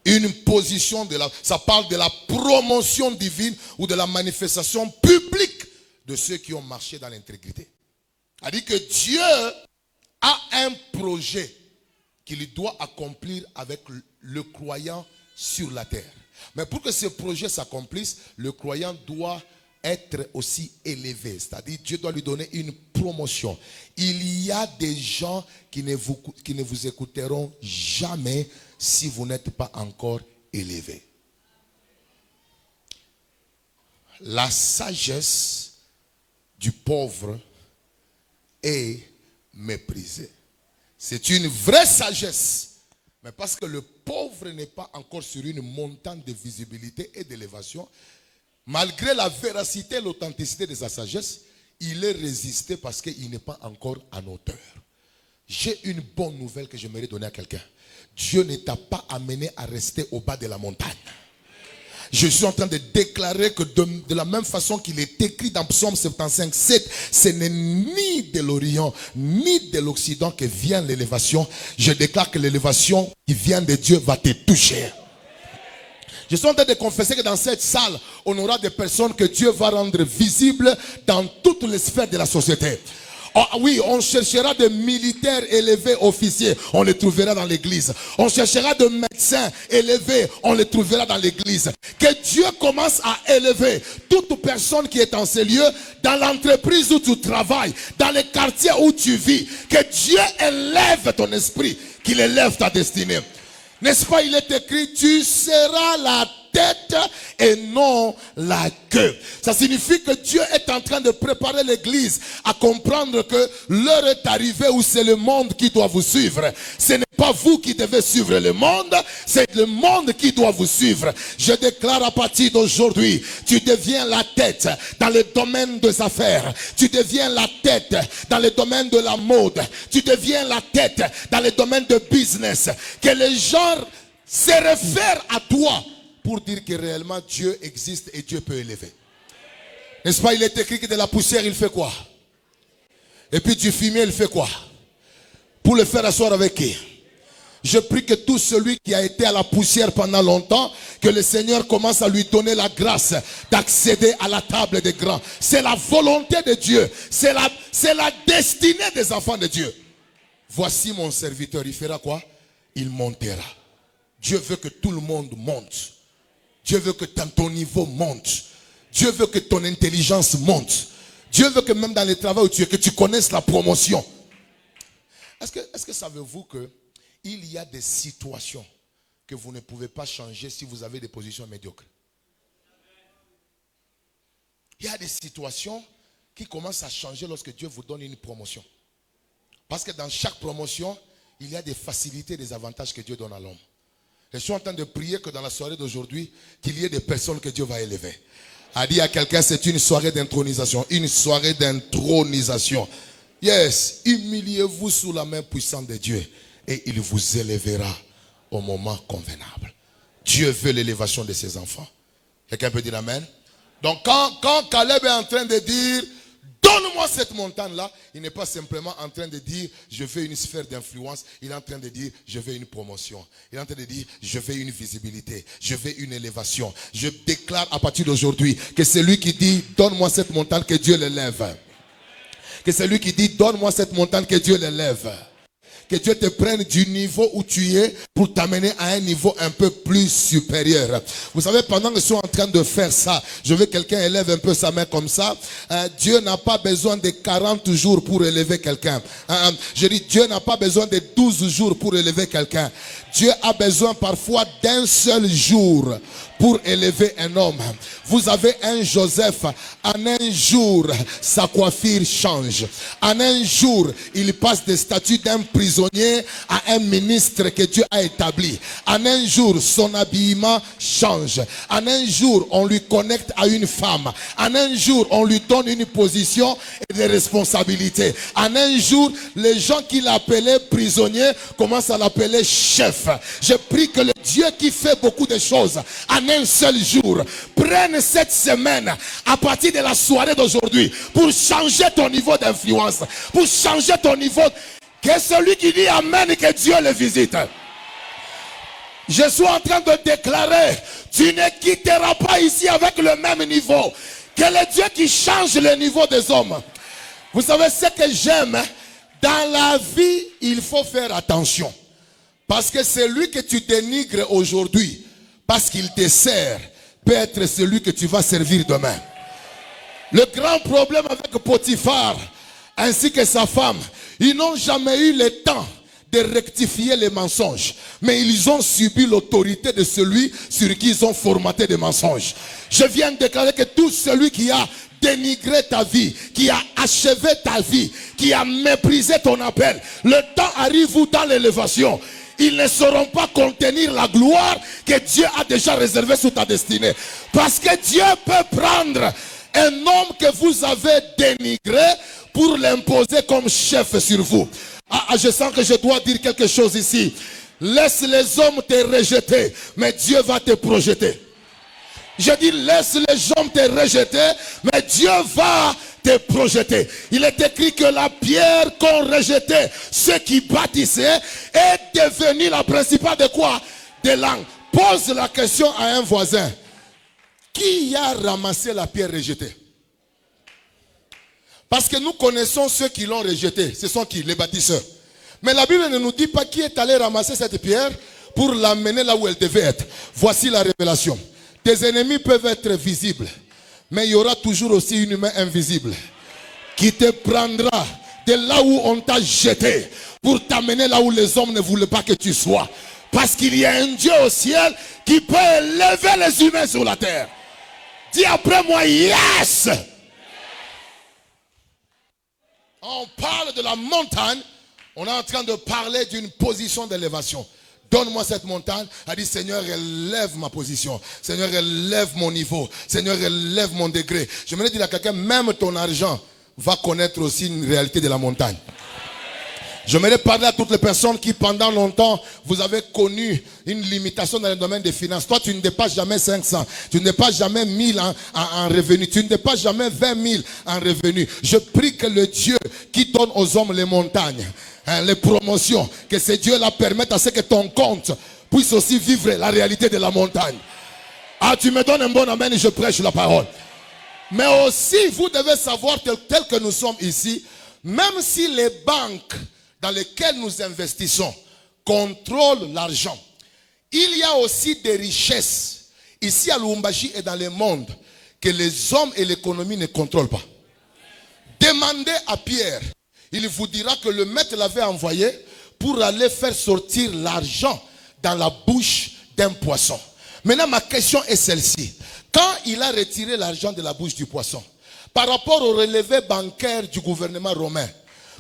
Une position ça parle de la promotion divine ou de la manifestation publique de ceux qui ont marché dans l'intégrité. C'est-à-dire que Dieu a un projet qu'il doit accomplir avec le croyant sur la terre. Mais pour que ce projet s'accomplisse, le croyant doit être aussi élevé. C'est-à-dire Dieu doit lui donner une promotion. Il y a des gens qui ne vous écouteront jamais si vous n'êtes pas encore élevé. La sagesse du pauvre est méprisée. C'est une vraie sagesse. Mais parce que le pauvre n'est pas encore sur une montagne de visibilité et d'élévation, malgré la véracité et l'authenticité de sa sagesse, il est résisté parce qu'il n'est pas encore en hauteur. J'ai une bonne nouvelle que j'aimerais donner à quelqu'un. Dieu ne t'a pas amené à rester au bas de la montagne. Je suis en train de déclarer que de la même façon qu'il est écrit dans Psaume 75, 7, ce n'est ni de l'Orient, ni de l'Occident que vient l'élévation. Je déclare que l'élévation qui vient de Dieu va te toucher. Je suis en train de confesser que dans cette salle, on aura des personnes que Dieu va rendre visibles dans toutes les sphères de la société. Oh, oui, on cherchera des militaires élevés officiers, on les trouvera dans l'église. On cherchera de médecins élevés, on les trouvera dans l'église. Que Dieu commence à élever toute personne qui est en ces lieux, dans l'entreprise où tu travailles, dans les quartiers où tu vis. Que Dieu élève ton esprit, qu'il élève ta destinée. N'est-ce pas, il est écrit, tu seras la tête et non la queue. Ça signifie que Dieu est en train de préparer l'église à comprendre que l'heure est arrivée où c'est le monde qui doit vous suivre. Ce n'est pas vous qui devez suivre le monde, c'est le monde qui doit vous suivre. Je déclare à partir d'aujourd'hui, tu deviens la tête dans le domaine des affaires. Tu deviens la tête dans le domaine de la mode. Tu deviens la tête dans le domaine de business. Que les gens se réfèrent à toi pour dire que réellement Dieu existe et Dieu peut élever. N'est-ce pas, il est écrit que de la poussière il fait quoi? Et puis du fumier il fait quoi? Pour le faire asseoir avec qui? Je prie que tout celui qui a été à la poussière pendant longtemps, que le Seigneur commence à lui donner la grâce d'accéder à la table des grands. C'est la volonté de Dieu. C'est la destinée des enfants de Dieu. Voici mon serviteur, il fera quoi? Il montera. Dieu veut que tout le monde monte. Dieu veut que ton niveau monte. Dieu veut que ton intelligence monte. Dieu veut que même dans le travail où tu es, que tu connaisses la promotion. Est-ce que savez-vous que il y a des situations que vous ne pouvez pas changer si vous avez des positions médiocres? Il y a des situations qui commencent à changer lorsque Dieu vous donne une promotion. Parce que dans chaque promotion, il y a des facilités, des avantages que Dieu donne à l'homme. Je suis en train de prier que dans la soirée d'aujourd'hui, qu'il y ait des personnes que Dieu va élever. A dit à quelqu'un, c'est une soirée d'intronisation. Une soirée d'intronisation. Yes, humiliez-vous sous la main puissante de Dieu. Et il vous élèvera au moment convenable. Dieu veut l'élévation de ses enfants. Quelqu'un peut dire amen? Donc quand Caleb est en train de dire, donne-moi cette montagne-là, il n'est pas simplement en train de dire, je veux une sphère d'influence. Il est en train de dire, je veux une promotion. Il est en train de dire, je veux une visibilité. Je veux une élévation. Je déclare à partir d'aujourd'hui que c'est lui qui dit, donne-moi cette montagne, que Dieu l'élève. Que c'est lui qui dit, donne-moi cette montagne, que Dieu l'élève. Que Dieu te prenne du niveau où tu es pour t'amener à un niveau un peu plus supérieur. Vous savez, pendant que je suis en train de faire ça, je veux que quelqu'un élève un peu sa main comme ça. Dieu n'a pas besoin de 40 jours pour élever quelqu'un. Je dis, Dieu n'a pas besoin de 12 jours pour élever quelqu'un. Dieu a besoin parfois d'un seul jour pour élever un homme. Vous avez un Joseph, en un jour, sa coiffure change. En un jour, il passe des statuts d'un prisonnier à un ministre que Dieu a établi. En un jour, son habillement change. En un jour, on lui connecte à une femme. En un jour, on lui donne une position et des responsabilités. En un jour, les gens qui l'appelaient prisonnier commencent à l'appeler chef. Je prie que le Dieu qui fait beaucoup de choses en un seul jour prenne cette semaine à partir de la soirée d'aujourd'hui pour changer ton niveau d'influence, pour changer ton niveau. Que celui qui dit amen, que Dieu le visite. Je suis en train de déclarer, tu ne quitteras pas ici avec le même niveau. Que le Dieu qui change le niveau des hommes. Vous savez ce que j'aime? Dans la vie, il faut faire attention. Parce que celui que tu dénigres aujourd'hui, parce qu'il te sert, peut être celui que tu vas servir demain. Le grand problème avec Potiphar, ainsi que sa femme, ils n'ont jamais eu le temps de rectifier les mensonges, mais ils ont subi l'autorité de celui sur qui ils ont formaté des mensonges. Je viens de déclarer que tout celui qui a dénigré ta vie, qui a achevé ta vie, qui a méprisé ton appel, le temps arrive où dans l'élévation, ils ne sauront pas contenir la gloire que Dieu a déjà réservée sur ta destinée. Parce que Dieu peut prendre un homme que vous avez dénigré pour l'imposer comme chef sur vous. Je sens que je dois dire quelque chose ici. Laisse les hommes te rejeter, mais Dieu va te projeter. Je dis laisse les hommes te rejeter, mais Dieu va te projeter. Il est écrit que la pierre qu'ont rejeté ceux qui bâtissaient est devenue la principale de quoi? De langue. Pose la question à un voisin. Qui a ramassé la pierre rejetée? Parce que nous connaissons ceux qui l'ont rejetée. Ce sont qui? Les bâtisseurs. Mais la Bible ne nous dit pas qui est allé ramasser cette pierre pour l'amener là où elle devait être. Voici la révélation. Tes ennemis peuvent être visibles, mais il y aura toujours aussi une main invisible qui te prendra de là où on t'a jeté pour t'amener là où les hommes ne voulaient pas que tu sois. Parce qu'il y a un Dieu au ciel qui peut élever les humains sur la terre. Dis après moi, yes! On parle de la montagne, on est en train de parler d'une position d'élévation. Donne-moi cette montagne. Elle dit, Seigneur, élève ma position. Seigneur, élève mon niveau. Seigneur, élève mon degré. Je me dis à quelqu'un, même ton argent va connaître aussi une réalité de la montagne. J'aimerais parler à toutes les personnes qui pendant longtemps vous avez connu une limitation dans le domaine des finances. Toi tu ne dépasses jamais 500, tu ne dépasses jamais 1000 en revenus, tu ne dépasses jamais 20 000 en revenus. Je prie que le Dieu qui donne aux hommes les montagnes, les promotions, que ce Dieu là permette à ce que ton compte puisse aussi vivre la réalité de la montagne. Ah, tu me donnes un bon amen et je prêche la parole. Mais aussi vous devez savoir tel que nous sommes ici, même si les banques dans lesquels nous investissons contrôlent l'argent, il y a aussi des richesses ici à Lubumbashi et dans le monde que les hommes et l'économie ne contrôlent pas. Demandez à Pierre, il vous dira que le maître l'avait envoyé pour aller faire sortir l'argent dans la bouche d'un poisson. Maintenant ma question est celle-ci. Quand il a retiré l'argent de la bouche du poisson, par rapport au relevé bancaire du gouvernement romain,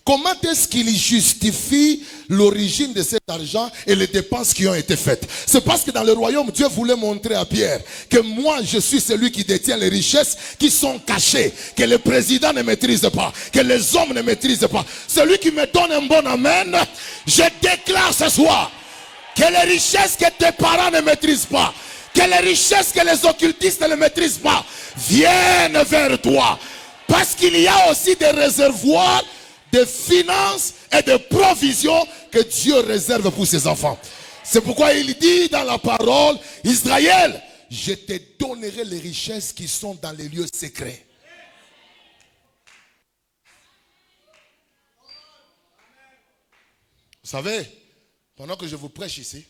comment est-ce qu'il justifie l'origine de cet argent et les dépenses qui ont été faites? C'est parce que dans le royaume, Dieu voulait montrer à Pierre que moi, je suis celui qui détient les richesses qui sont cachées, que le président ne maîtrise pas, que les hommes ne maîtrisent pas. Celui qui me donne un bon amen, je déclare ce soir que les richesses que tes parents ne maîtrisent pas, que les richesses que les occultistes ne maîtrisent pas, viennent vers toi. Parce qu'il y a aussi des réservoirs de finances et de provisions que Dieu réserve pour ses enfants. C'est pourquoi il dit dans la parole, Israël, je te donnerai les richesses qui sont dans les lieux secrets. Vous savez, pendant que je vous prêche ici,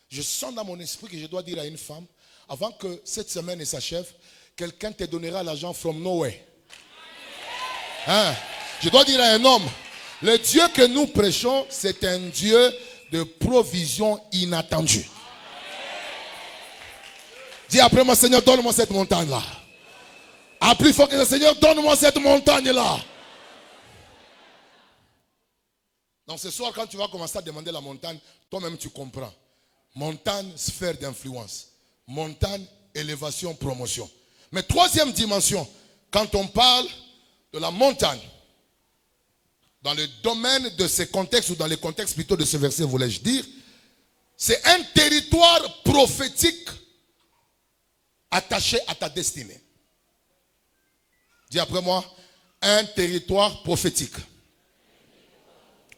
je sens dans mon esprit que je dois dire à une femme, avant que cette semaine ne s'achève, quelqu'un te donnera l'argent from nowhere. Hein? Je dois dire à un homme, le Dieu que nous prêchons, c'est un Dieu de provision inattendue. Dis après moi, Seigneur, donne-moi cette montagne-là. Ah, plus fort que le Seigneur, donne-moi cette montagne-là. Donc ce soir, quand tu vas commencer à demander la montagne, toi-même tu comprends. Montagne, sphère d'influence. Montagne, élévation, promotion. Mais troisième dimension, quand on parle de la montagne, dans le domaine de ces contextes, ou dans les contextes plutôt de ce verset, voulais-je dire, c'est un territoire prophétique attaché à ta destinée. Dis après moi, un territoire prophétique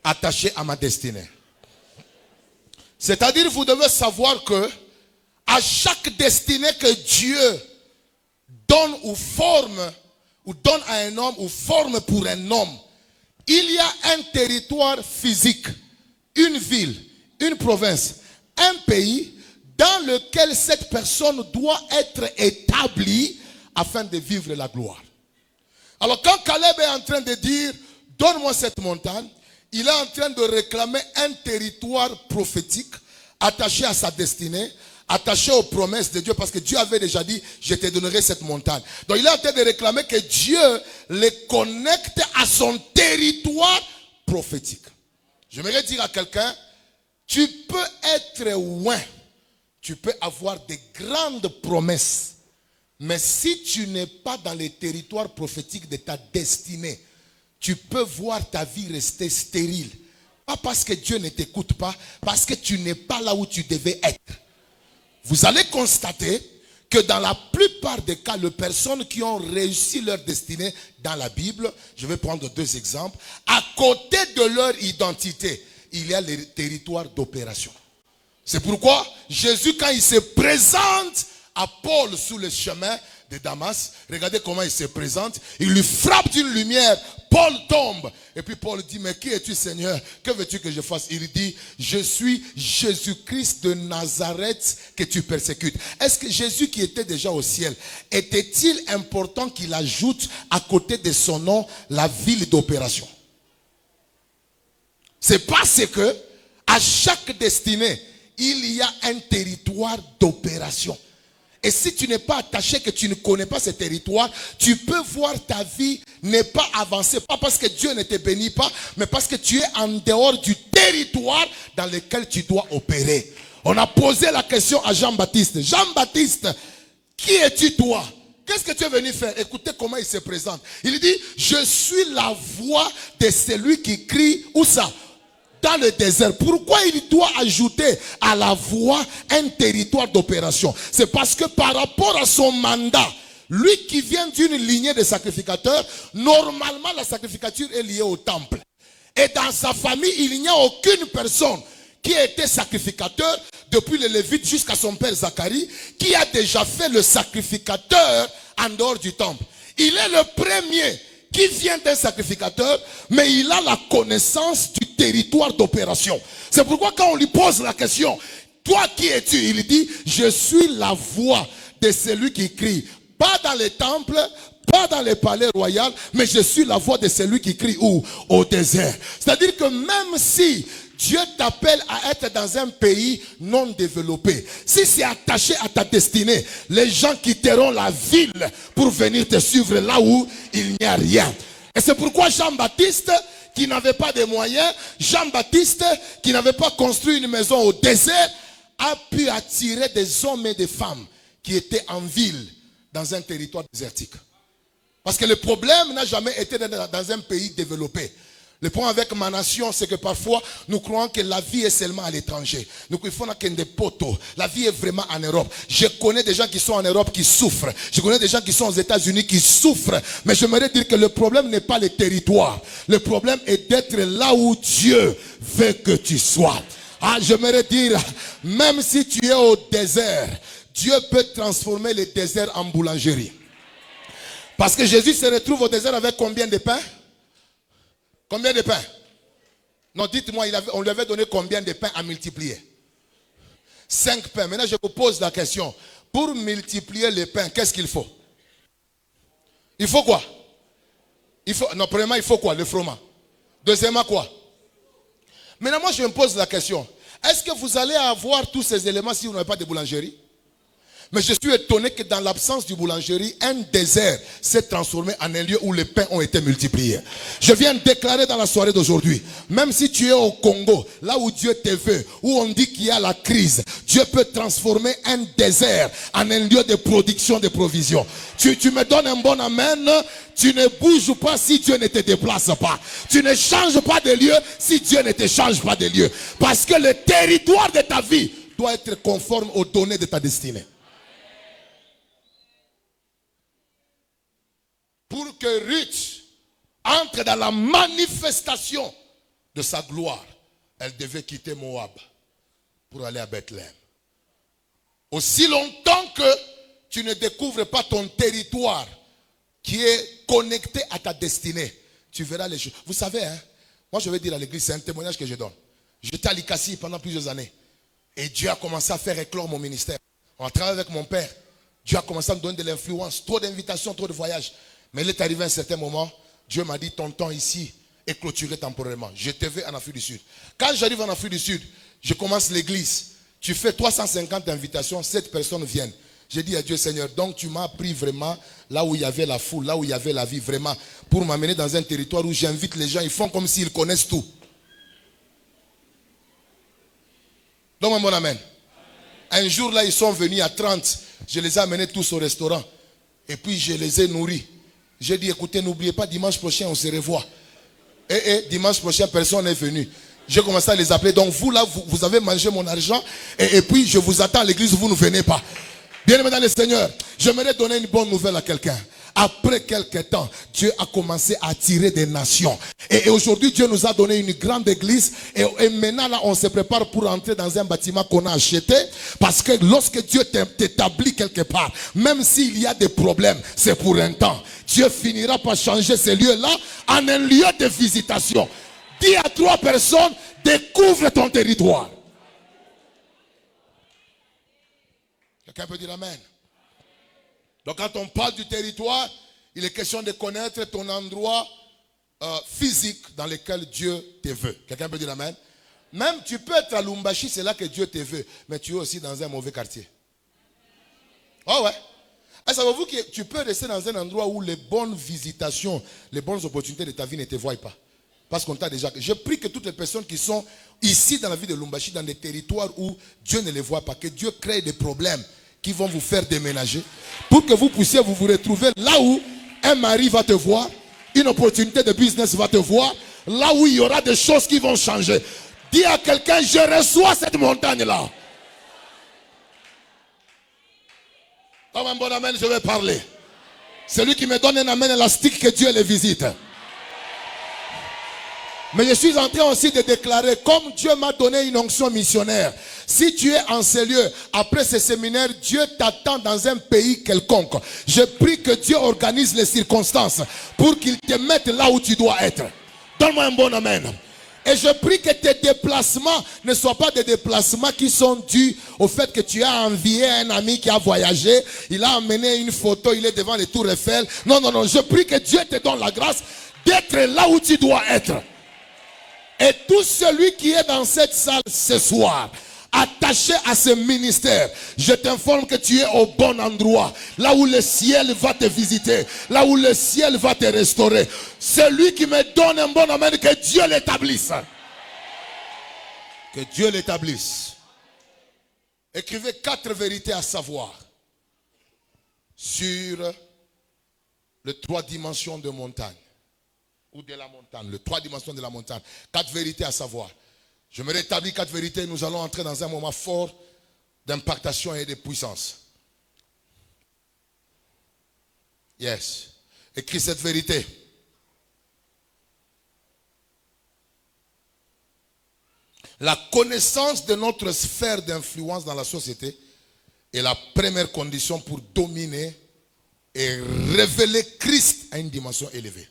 attaché à ma destinée. C'est-à-dire, vous devez savoir que à chaque destinée que Dieu donne ou forme, ou donne à un homme, ou forme pour un homme, il y a un territoire physique, une ville, une province, un pays dans lequel cette personne doit être établie afin de vivre la gloire. Alors quand Caleb est en train de dire, donne-moi cette montagne, il est en train de réclamer un territoire prophétique attaché à sa destinée, attaché aux promesses de Dieu, parce que Dieu avait déjà dit, je te donnerai cette montagne. Donc il est en train de réclamer que Dieu les connecte à son territoire prophétique. J'aimerais dire à quelqu'un, tu peux être loin, tu peux avoir des grandes promesses, mais si tu n'es pas dans les territoires prophétiques de ta destinée, tu peux voir ta vie rester stérile. Pas parce que Dieu ne t'écoute pas, parce que tu n'es pas là où tu devais être. Vous allez constater que dans la plupart des cas, les personnes qui ont réussi leur destinée dans la Bible, je vais prendre 2 exemples, à côté de leur identité, il y a les territoires d'opération. C'est pourquoi Jésus, quand il se présente à Paul sous le chemin de Damas, regardez comment il se présente, il lui frappe d'une lumière, Paul tombe, et puis Paul dit, mais qui es-tu Seigneur, que veux-tu que je fasse? Il dit, je suis Jésus-Christ de Nazareth que tu persécutes. Est-ce que Jésus qui était déjà au ciel, était-il important qu'il ajoute à côté de son nom la ville d'opération? C'est parce que à chaque destinée, il y a un territoire d'opération. Et si tu n'es pas attaché, que tu ne connais pas ce territoire, tu peux voir ta vie n'est pas avancée. Pas parce que Dieu ne te bénit pas, mais parce que tu es en dehors du territoire dans lequel tu dois opérer. On a posé la question à Jean-Baptiste. Jean-Baptiste, qui es-tu toi? Qu'est-ce que tu es venu faire? Écoutez comment il se présente. Il dit, je suis la voix de celui qui crie, où ça? Dans le désert. Pourquoi il doit ajouter à la voix un territoire d'opération? C'est parce que par rapport à son mandat, lui qui vient d'une lignée de sacrificateurs, normalement la sacrificature est liée au temple. Et dans sa famille, il n'y a aucune personne qui a été sacrificateur depuis le Lévite jusqu'à son père Zacharie, qui a déjà fait le sacrificateur en dehors du temple. Il est le premier qui vient d'un sacrificateur, mais il a la connaissance du territoire d'opération. C'est pourquoi quand on lui pose la question, toi qui es-tu? Il dit, je suis la voix de celui qui crie. Pas dans les temples, pas dans les palais royaux, mais je suis la voix de celui qui crie où? Au désert. C'est-à-dire que même si Dieu t'appelle à être dans un pays non développé, si c'est attaché à ta destinée, les gens quitteront la ville pour venir te suivre là où il n'y a rien. Et c'est pourquoi Jean-Baptiste, qui n'avait pas de moyens, Jean-Baptiste, qui n'avait pas construit une maison au désert, a pu attirer des hommes et des femmes qui étaient en ville, dans un territoire désertique. Parce que le problème n'a jamais été dans un pays développé. Le point avec ma nation, c'est que parfois, nous croyons que la vie est seulement à l'étranger. Nous croyons que des poteaux. La vie est vraiment en Europe. Je connais des gens qui sont en Europe qui souffrent. Je connais des gens qui sont aux États-Unis qui souffrent. Mais j'aimerais dire que le problème n'est pas le territoire. Le problème est d'être là où Dieu veut que tu sois. Ah, j'aimerais dire, même si tu es au désert, Dieu peut transformer le désert en boulangerie. Parce que Jésus se retrouve au désert avec combien de pains? Combien de pains? Non, dites-moi, on lui avait donné combien de pains à multiplier? 5 pains. Maintenant, je vous pose la question. Pour multiplier les pains, qu'est-ce qu'il faut? Il faut quoi? Non, premièrement, il faut quoi? Le froment. Deuxièmement, quoi? Maintenant, moi, je me pose la question. Est-ce que vous allez avoir tous ces éléments si vous n'avez pas de boulangerie? Mais je suis étonné que dans l'absence du boulangerie, un désert s'est transformé en un lieu où les pains ont été multipliés. Je viens déclarer dans la soirée d'aujourd'hui, même si tu es au Congo, là où Dieu te veut, où on dit qu'il y a la crise, Dieu peut transformer un désert en un lieu de production, de provision. Tu me donnes un bon amen, tu ne bouges pas si Dieu ne te déplace pas. Tu ne changes pas de lieu si Dieu ne te change pas de lieu. Parce que le territoire de ta vie doit être conforme aux données de ta destinée. Pour que Ruth entre dans la manifestation de sa gloire, elle devait quitter Moab pour aller à Bethléem. Aussi longtemps que tu ne découvres pas ton territoire qui est connecté à ta destinée, tu verras les choses. Vous savez, hein, moi je vais dire à l'église, c'est un témoignage que je donne. J'étais à Likasi pendant plusieurs années. Et Dieu a commencé à faire éclore mon ministère. On a travaillé avec mon père. Dieu a commencé à me donner de l'influence, trop d'invitations, trop de voyages. Mais il est arrivé à un certain moment, Dieu m'a dit, tonton, ici, et clôturer temporairement. Je te vais en Afrique du Sud. Quand j'arrive en Afrique du Sud, je commence l'église. Tu fais 350 invitations, 7 personnes viennent. J'ai dit à Dieu, Seigneur, donc tu m'as pris vraiment là où il y avait la foule, là où il y avait la vie, vraiment, pour m'amener dans un territoire où j'invite les gens, ils font comme s'ils connaissent tout. Donc, un bon amen. Un jour là, ils sont venus à 30. Je les ai amenés tous au restaurant. Et puis, je les ai nourris. J'ai dit, écoutez, n'oubliez pas, dimanche prochain, on se revoit. Et dimanche prochain, personne n'est venu. J'ai commencé à les appeler. Donc, vous là, vous avez mangé mon argent. Et puis, je vous attends à l'église, vous ne venez pas. Bien-aimé dans le Seigneur, j'aimerais donner une bonne nouvelle à quelqu'un. Après quelques temps, Dieu a commencé à attirer des nations. Et aujourd'hui, Dieu nous a donné une grande église. Et maintenant, là, on se prépare pour entrer dans un bâtiment qu'on a acheté. Parce que lorsque Dieu t'établit quelque part, même s'il y a des problèmes, c'est pour un temps. Dieu finira par changer ce lieu-là en un lieu de visitation. Dis à 3 personnes, découvre ton territoire. Quelqu'un peut dire amen. Donc quand on parle du territoire, il est question de connaître ton endroit physique dans lequel Dieu te veut. Quelqu'un peut dire amen. Même tu peux être à Lumbashi, c'est là que Dieu te veut. Mais tu es aussi dans un mauvais quartier. Oh ouais. Et savez-vous que tu peux rester dans un endroit où les bonnes visitations, les bonnes opportunités de ta vie ne te voient pas. Parce qu'on t'a déjà... Je prie que toutes les personnes qui sont ici dans la ville de Lumbashi, dans des territoires où Dieu ne les voit pas, que Dieu crée des problèmes qui vont vous faire déménager, pour que vous puissiez vous retrouver là où un mari va te voir, une opportunité de business va te voir, là où il y aura des choses qui vont changer. Dis à quelqu'un, je reçois cette montagne-là. Comme un bon amen, je vais parler. Celui qui me donne un amen élastique, que Dieu le visite. Mais je suis en train aussi de déclarer, comme Dieu m'a donné une onction missionnaire, si tu es en ces lieux, après ce séminaire, Dieu t'attend dans un pays quelconque. Je prie que Dieu organise les circonstances pour qu'il te mette là où tu dois être. Donne-moi un bon amen. Et je prie que tes déplacements ne soient pas des déplacements qui sont dus au fait que tu as envié un ami qui a voyagé, il a amené une photo, il est devant les tours Eiffel. Non, non, non, je prie que Dieu te donne la grâce d'être là où tu dois être. Et tout celui qui est dans cette salle ce soir, attaché à ce ministère, je t'informe que tu es au bon endroit. Là où le ciel va te visiter. Là où le ciel va te restaurer. Celui qui me donne un bon amen, que Dieu l'établisse. Que Dieu l'établisse. Écrivez 4 vérités à savoir sur les 3 dimensions de montagne. Ou de la montagne, les 3 dimensions de la montagne. 4 vérités à savoir. Je me rétablis 4 vérités. Nous allons entrer dans un moment fort d'impactation et de puissance. Yes. Écris cette vérité. La connaissance de notre sphère d'influence dans la société est la première condition pour dominer et révéler Christ à une dimension élevée.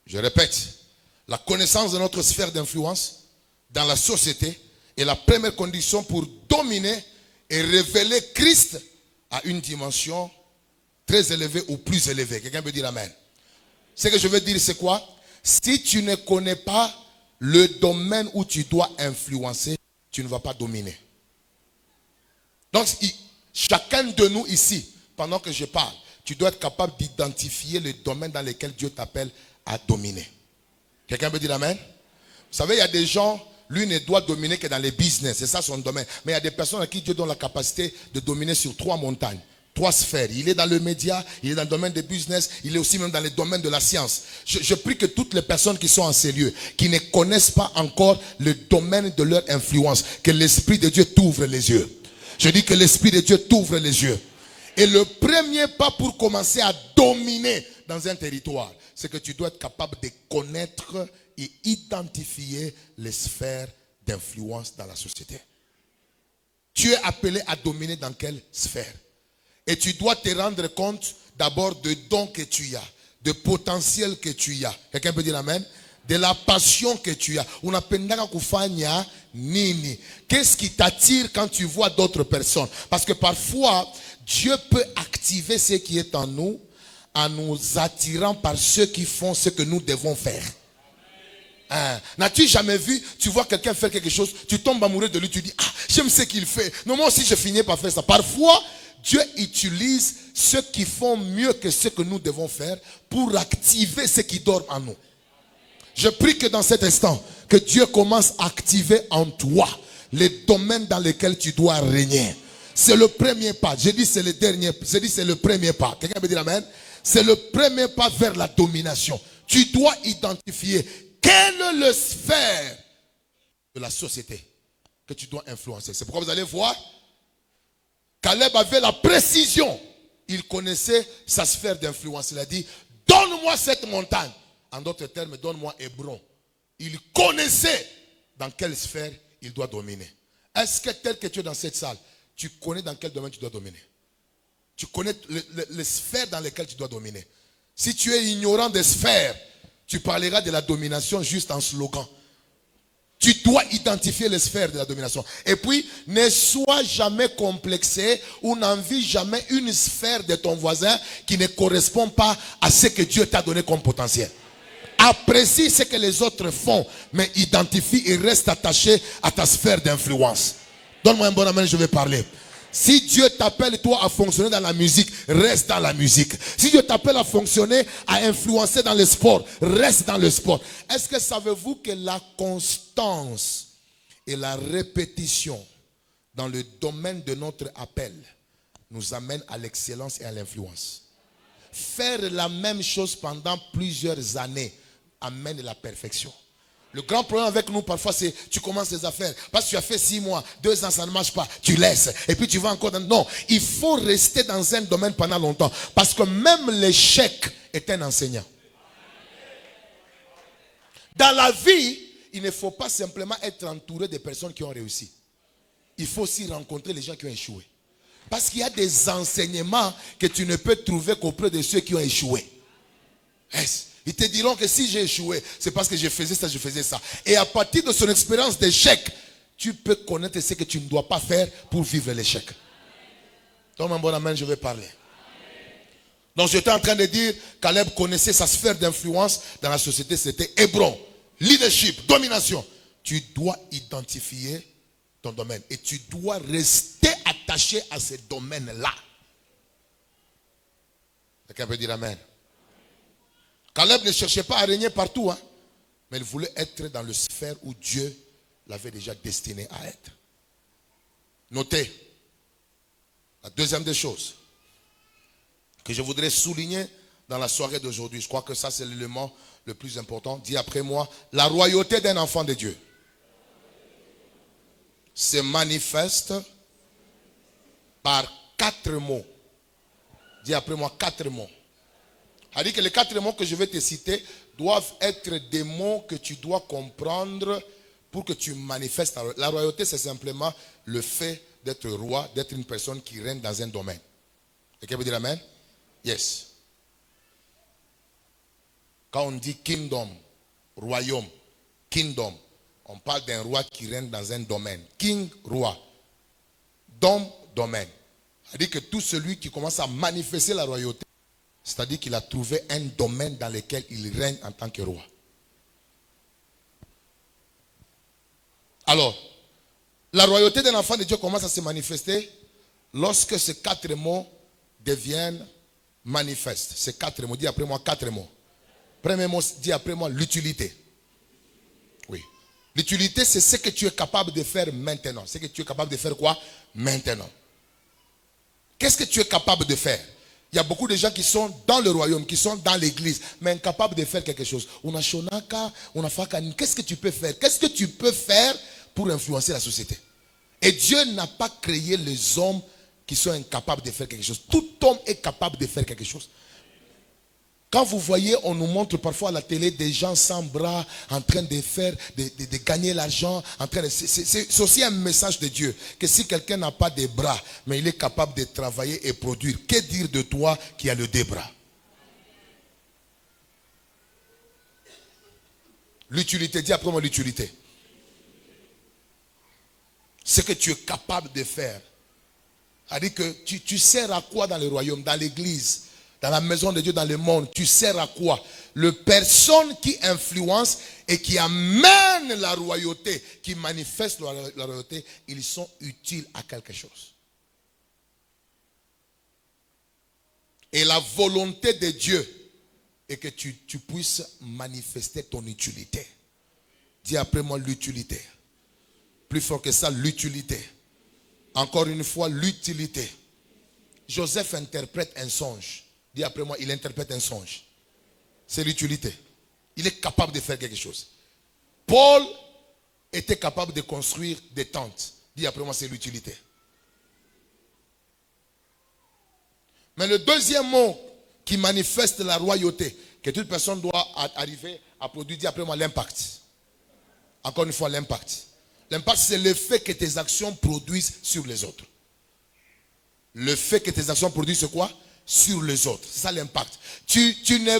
Je répète, la connaissance de notre sphère d'influence dans la société est la première condition pour dominer et révéler Christ à une dimension très élevée ou plus élevée. Quelqu'un peut dire amen. Ce que je veux dire, c'est quoi? Si tu ne connais pas le domaine où tu dois influencer, tu ne vas pas dominer. Donc, chacun de nous ici, pendant que je parle, tu dois être capable d'identifier le domaine dans lequel Dieu t'appelle à dominer. Quelqu'un peut dire amen? Vous savez, il y a des gens, lui ne doit dominer que dans les business, c'est ça son domaine. Mais il y a des personnes à qui Dieu donne la capacité de dominer sur 3 montagnes, 3 sphères. Il est dans le média, il est dans le domaine des business, il est aussi même dans le domaine de la science. Je prie que toutes les personnes qui sont en ces lieux, qui ne connaissent pas encore le domaine de leur influence, que l'Esprit de Dieu t'ouvre les yeux. Je dis que l'Esprit de Dieu t'ouvre les yeux. Et le premier pas pour commencer à dominer dans un territoire, c'est que tu dois être capable de connaître et identifier les sphères d'influence dans la société. Tu es appelé à dominer dans quelle sphère? Et tu dois te rendre compte d'abord de dons que tu as, de potentiel que tu as. Quelqu'un peut dire amen? De la passion que tu as. Unapendaka kufanya nini? Qu'est-ce qui t'attire quand tu vois d'autres personnes? Parce que parfois, Dieu peut activer ce qui est en nous en nous attirant par ceux qui font ce que nous devons faire. N'as-tu jamais vu, tu vois quelqu'un faire quelque chose, tu tombes amoureux de lui, tu dis, ah, j'aime ce qu'il fait. Non, moi aussi je finis par faire ça. Parfois, Dieu utilise ceux qui font mieux que ce que nous devons faire pour activer ce qui dort en nous. Je prie que dans cet instant, que Dieu commence à activer en toi les domaines dans lesquels tu dois régner. C'est le premier pas. Je dis c'est le dernier. Je dis c'est le premier pas. Quelqu'un peut dire amen? C'est le premier pas vers la domination. Tu dois identifier quelle est le sphère de la société que tu dois influencer. C'est pourquoi vous allez voir, Caleb avait la précision. Il connaissait sa sphère d'influence. Il a dit, donne-moi cette montagne. En d'autres termes, donne-moi Hébron. Il connaissait dans quelle sphère il doit dominer. Est-ce que tel que tu es dans cette salle, tu connais dans quel domaine tu dois dominer? Tu connais les sphères dans lesquelles tu dois dominer. Si tu es ignorant des sphères, tu parleras de la domination juste en slogan. Tu dois identifier les sphères de la domination. Et puis, ne sois jamais complexé ou n'envie jamais une sphère de ton voisin qui ne correspond pas à ce que Dieu t'a donné comme potentiel. Apprécie ce que les autres font, mais identifie et reste attaché à ta sphère d'influence. Donne-moi un bon amen, je vais parler. Si Dieu t'appelle toi à fonctionner dans la musique, reste dans la musique. Si Dieu t'appelle à fonctionner, à influencer dans le sport, reste dans le sport. Est-ce que savez-vous que la constance et la répétition dans le domaine de notre appel nous amène à l'excellence et à l'influence? Faire la même chose pendant plusieurs années amène la perfection. Le grand problème avec nous parfois c'est tu commences les affaires parce que tu as fait 6 mois, 2 ans, ça ne marche pas, tu laisses et puis tu vas encore dans... Non, il faut rester dans un domaine pendant longtemps parce que même l'échec est un enseignant. Dans la vie, il ne faut pas simplement être entouré de personnes qui ont réussi. Il faut aussi rencontrer les gens qui ont échoué. Parce qu'il y a des enseignements que tu ne peux trouver qu'auprès de ceux qui ont échoué. Yes. Ils te diront que si j'ai échoué, c'est parce que je faisais ça, je faisais ça. Et à partir de son expérience d'échec, tu peux connaître ce que tu ne dois pas faire pour vivre l'échec. Donne-moi un bon amen, je vais parler. Donc j'étais en train de dire, Caleb connaissait sa sphère d'influence dans la société, c'était Hébron. Leadership, domination. Tu dois identifier ton domaine et tu dois rester attaché à ce domaine-là. Quelqu'un peut dire amen. Caleb ne cherchait pas à régner partout, hein, mais il voulait être dans le sphère où Dieu l'avait déjà destiné à être. Notez, la deuxième des choses que je voudrais souligner dans la soirée d'aujourd'hui, je crois que ça c'est l'élément le plus important. Dis après moi, la royauté d'un enfant de Dieu se manifeste par 4 mots. Dis après moi 4 mots. C'est-à-dire que les 4 mots que je vais te citer doivent être des mots que tu dois comprendre pour que tu manifestes. La royauté, c'est simplement le fait d'être roi, d'être une personne qui règne dans un domaine. Quelqu'un veut dire amen? Yes. Quand on dit kingdom, royaume, kingdom, on parle d'un roi qui règne dans un domaine. King, roi. Dom, domaine. C'est-à-dire que tout celui qui commence à manifester la royauté, c'est-à-dire qu'il a trouvé un domaine dans lequel il règne en tant que roi. Alors, la royauté d'un enfant de Dieu commence à se manifester lorsque ces 4 mots deviennent manifestes. Ces 4 mots, dis après moi 4 mots. Premier mot, dis après moi l'utilité. Oui. L'utilité, c'est ce que tu es capable de faire maintenant. Ce que tu es capable de faire quoi? Maintenant. Qu'est-ce que tu es capable de faire? Il y a beaucoup de gens qui sont dans le royaume, qui sont dans l'église, mais incapables de faire quelque chose. Qu'est-ce que tu peux faire? Qu'est-ce que tu peux faire pour influencer la société? Et Dieu n'a pas créé les hommes qui sont incapables de faire quelque chose. Tout homme est capable de faire quelque chose. Quand vous voyez, on nous montre parfois à la télé des gens sans bras en train de faire, de gagner l'argent. C'est aussi un message de Dieu. Que si quelqu'un n'a pas de bras, mais il est capable de travailler et produire, que dire de toi qui as le deux bras? L'utilité, dis après moi l'utilité. Ce que tu es capable de faire. C'est-à-dire que tu sers à quoi dans le royaume, dans l'église? dans la maison de Dieu, dans le monde, tu sers à quoi? Les personnes qui influencent et qui amènent la royauté, qui manifestent la royauté, ils sont utiles à quelque chose. Et la volonté de Dieu est que tu puisses manifester ton utilité. Dis après moi l'utilité. Plus fort que ça, l'utilité. Encore une fois, l'utilité. Joseph interprète un songe. Dis après moi, il interprète un songe. C'est l'utilité. Il est capable de faire quelque chose. Paul était capable de construire des tentes. Dis après moi, c'est l'utilité. Mais le deuxième mot qui manifeste la royauté, que toute personne doit arriver à produire, dis après moi, l'impact. Encore une fois, l'impact. L'impact, c'est l'effet que tes actions produisent sur les autres. Le fait que tes actions produisent, c'est quoi? Sur les autres. C'est ça l'impact. Tu ne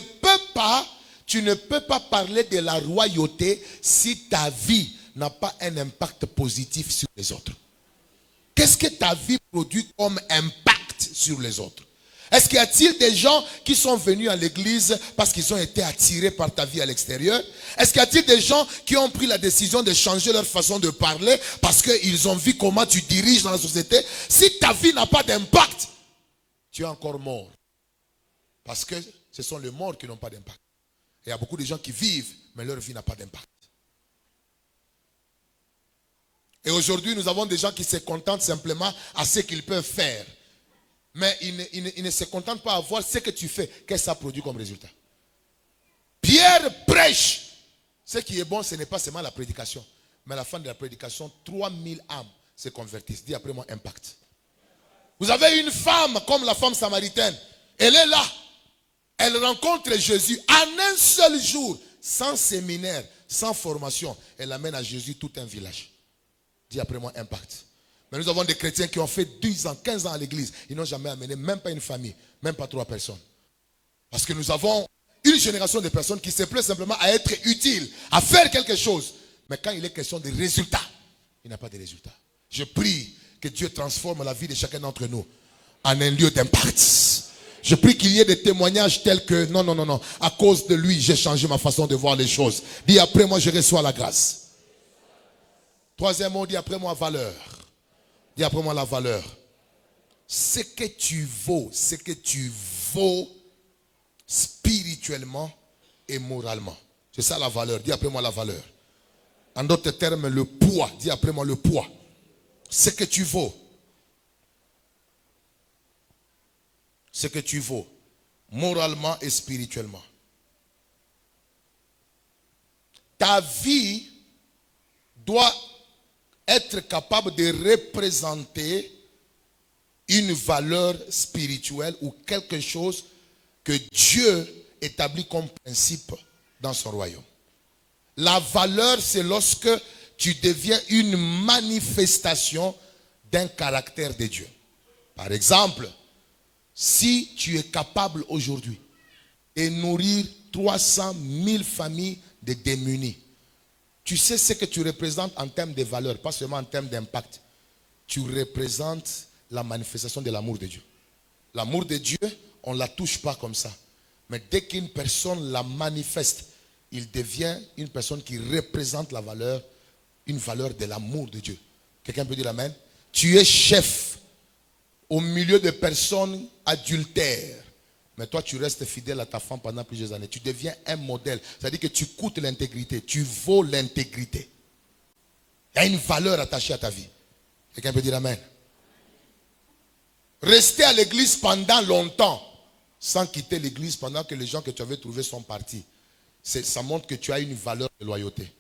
peux pas parler de la royauté si ta vie n'a pas un impact positif sur les autres. Qu'est-ce que ta vie produit comme impact sur les autres? Est-ce qu'il y a-t-il des gens qui sont venus à l'église parce qu'ils ont été attirés par ta vie à l'extérieur? Est-ce qu'il y a-t-il des gens qui ont pris la décision de changer leur façon de parler parce qu'ils ont vu comment tu diriges dans la société? Si ta vie n'a pas d'impact, tu es encore mort. Parce que ce sont les morts qui n'ont pas d'impact. Et il y a beaucoup de gens qui vivent, mais leur vie n'a pas d'impact. Et aujourd'hui, nous avons des gens qui se contentent simplement à ce qu'ils peuvent faire. Mais ils ne se contentent pas à voir ce que tu fais. Qu'est-ce que ça produit comme résultat? Pierre prêche. Ce qui est bon, ce n'est pas seulement la prédication. Mais à la fin de la prédication, 3000 âmes se convertissent. Dis après moi, impact. Vous avez une femme comme la femme samaritaine. Elle est là. Elle rencontre Jésus en un seul jour. Sans séminaire, sans formation. Elle amène à Jésus tout un village. Dis après moi, impact. Mais nous avons des chrétiens qui ont fait 10 ans, 15 ans à l'église. Ils n'ont jamais amené même pas une famille, même pas 3 personnes. Parce que nous avons une génération de personnes qui se plaît simplement à être utiles, à faire quelque chose. Mais quand il est question de résultats, il n'y a pas de résultats. Je prie que Dieu transforme la vie de chacun d'entre nous en un lieu d'impact. Je prie qu'il y ait des témoignages tels que non. À cause de lui, j'ai changé ma façon de voir les choses. Dis après moi, je reçois la grâce. Troisième mot, dis après moi, valeur. Dis après moi la valeur. Ce que tu vaux spirituellement et moralement. C'est ça la valeur. Dis après moi la valeur. En d'autres termes, le poids. Dis après moi le poids. Ce que tu vaux. Ce que tu vaux. Moralement et spirituellement. Ta vie doit être capable de représenter une valeur spirituelle ou quelque chose que Dieu établit comme principe dans son royaume. La valeur, c'est lorsque tu deviens une manifestation d'un caractère de Dieu. Par exemple, si tu es capable aujourd'hui de nourrir 300 000 familles de démunis, tu sais ce que tu représentes en termes de valeur, pas seulement en termes d'impact. Tu représentes la manifestation de l'amour de Dieu. L'amour de Dieu, on ne la touche pas comme ça. Mais dès qu'une personne la manifeste, il devient une personne qui représente la valeur, une valeur de l'amour de Dieu. Quelqu'un peut dire amen? Tu es chef au milieu de personnes adultères. Mais toi, tu restes fidèle à ta femme pendant plusieurs années. Tu deviens un modèle. C'est-à-dire que tu coûtes l'intégrité. Tu vaux l'intégrité. Il y a une valeur attachée à ta vie. Quelqu'un peut dire amen? Rester à l'église pendant longtemps, sans quitter l'église pendant que les gens que tu avais trouvés sont partis. Ça montre que tu as une valeur de loyauté.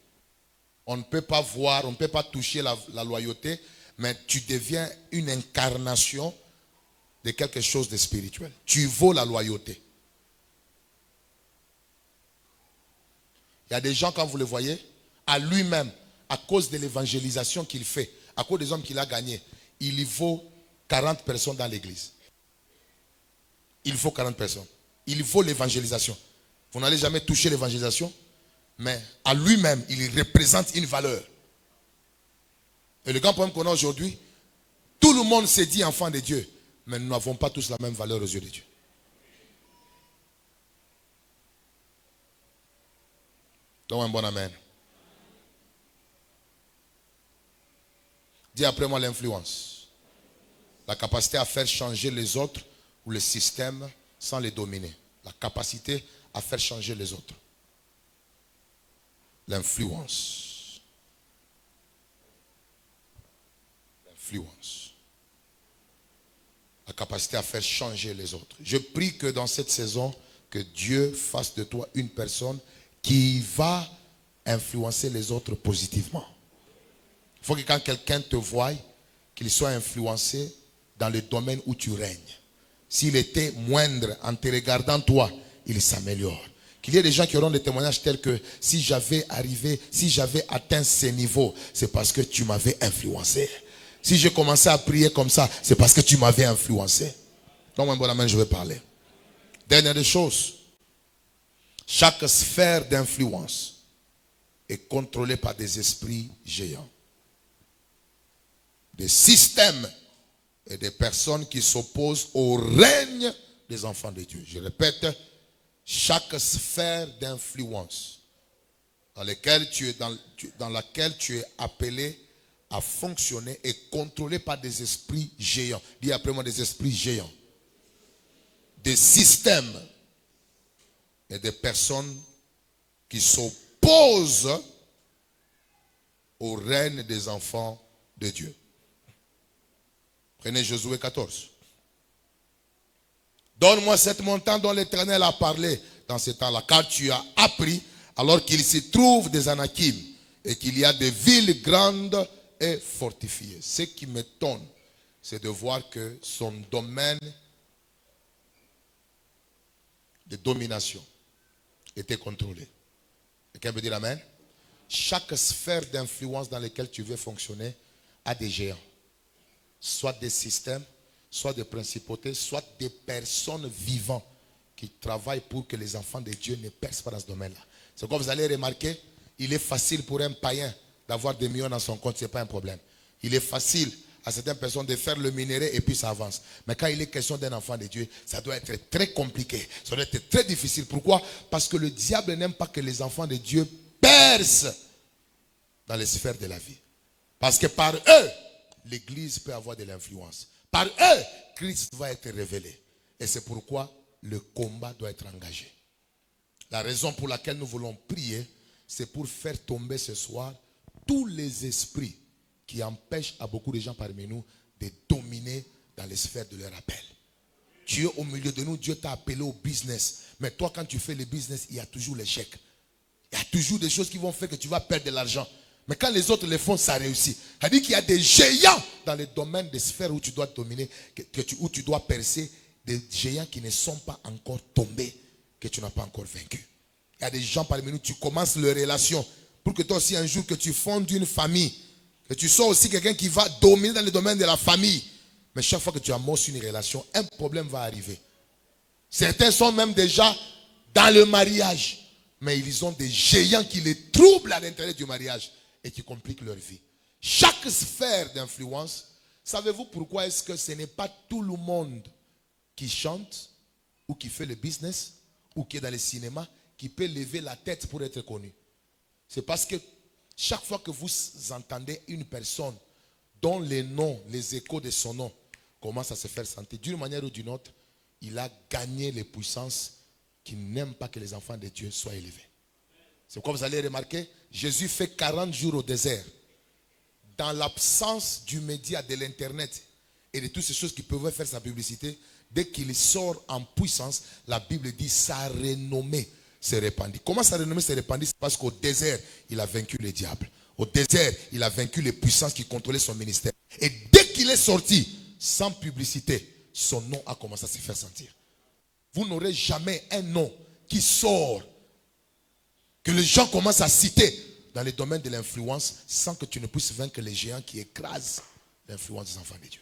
On ne peut pas voir, on ne peut pas toucher la loyauté, mais tu deviens une incarnation de quelque chose de spirituel. Tu vaux la loyauté. Il y a des gens, quand vous le voyez, à lui-même, à cause de l'évangélisation qu'il fait, à cause des hommes qu'il a gagnés, il y vaut 40 personnes dans l'église. Il faut 40 personnes. Il faut l'évangélisation. Vous n'allez jamais toucher l'évangélisation, mais à lui-même, il représente une valeur. Et le grand problème qu'on a aujourd'hui, tout le monde se dit enfant de Dieu, mais nous n'avons pas tous la même valeur aux yeux de Dieu. Donc un bon amen. Dis après moi l'influence. La capacité à faire changer les autres ou le système sans les dominer. La capacité à faire changer les autres. L'influence. L'influence. La capacité à faire changer les autres. Je prie que dans cette saison, que Dieu fasse de toi une personne qui va influencer les autres positivement. Il faut que quand quelqu'un te voie, qu'il soit influencé dans le domaine où tu règnes. S'il était moindre en te regardant toi, il s'améliore. Qu'il y ait des gens qui auront des témoignages tels que si j'avais atteint ces niveaux, c'est parce que tu m'avais influencé. Si j'ai commencé à prier comme ça, c'est parce que tu m'avais influencé. Donc, mon bon amen, je vais parler. Dernière des choses. Chaque sphère d'influence est contrôlée par des esprits géants. Des systèmes et des personnes qui s'opposent au règne des enfants de Dieu. Je répète, chaque sphère d'influence dans laquelle tu es appelé à fonctionner est contrôlée par des esprits géants. Dis après moi, des esprits géants. Des systèmes et des personnes qui s'opposent au règne des enfants de Dieu. Prenez Josué 14. Donne-moi cette montagne dont l'Éternel a parlé dans ce temps-là, car tu as appris, alors qu'il s'y trouve des Anakim, et qu'il y a des villes grandes et fortifiées. Ce qui m'étonne, c'est de voir que son domaine de domination était contrôlé. Quelqu'un peut dire amen? Chaque sphère d'influence dans laquelle tu veux fonctionner a des géants. Soit des systèmes, soit des principautés, soit des personnes vivantes qui travaillent pour que les enfants de Dieu ne percent pas dans ce domaine-là. C'est quoi vous allez remarquer, il est facile pour un païen d'avoir des millions dans son compte, ce n'est pas un problème. Il est facile à certaines personnes de faire le minerai et puis ça avance. Mais quand il est question d'un enfant de Dieu, ça doit être très compliqué. Ça doit être très difficile. Pourquoi? Parce que le diable n'aime pas que les enfants de Dieu percent dans les sphères de la vie. Parce que par eux, l'Église peut avoir de l'influence. Par eux, Christ va être révélé. Et c'est pourquoi le combat doit être engagé. La raison pour laquelle nous voulons prier, c'est pour faire tomber ce soir tous les esprits qui empêchent à beaucoup de gens parmi nous de dominer dans les sphères de leur appel. Tu es au milieu de nous, Dieu t'a appelé au business. Mais toi, quand tu fais le business, il y a toujours l'échec. Il y a toujours des choses qui vont faire que tu vas perdre de l'argent. Mais quand les autres le font, ça réussit. C'est-à-dire qu'il y a des géants dans les domaines des sphères où tu dois dominer, où tu dois percer, des géants qui ne sont pas encore tombés, que tu n'as pas encore vaincu. Il y a des gens parmi nous, tu commences leur relation pour que toi aussi un jour que tu fondes une famille, que tu sois aussi quelqu'un qui va dominer dans le domaine de la famille. Mais chaque fois que tu amorces une relation, un problème va arriver. Certains sont même déjà dans le mariage, mais ils ont des géants qui les troublent à l'intérieur du mariage et qui compliquent leur vie. Chaque sphère d'influence, savez-vous pourquoi est-ce que ce n'est pas tout le monde qui chante ou qui fait le business ou qui est dans le cinéma qui peut lever la tête pour être connu? C'est parce que chaque fois que vous entendez une personne dont les noms, les échos de son nom commencent à se faire sentir, d'une manière ou d'une autre, il a gagné les puissances qui n'aiment pas que les enfants de Dieu soient élevés. C'est pourquoi vous allez remarquer, Jésus fait 40 jours au désert. Dans l'absence du média, de l'internet et de toutes ces choses qui pouvaient faire sa publicité, dès qu'il sort en puissance, la Bible dit sa renommée s'est répandue. Comment sa renommée s'est répandue? C'est parce qu'au désert, il a vaincu le diable. Au désert, il a vaincu les puissances qui contrôlaient son ministère. Et dès qu'il est sorti, sans publicité, son nom a commencé à se faire sentir. Vous n'aurez jamais un nom qui sort, que les gens commencent à citer dans les domaines de l'influence sans que tu ne puisses vaincre les géants qui écrasent l'influence des enfants de Dieu.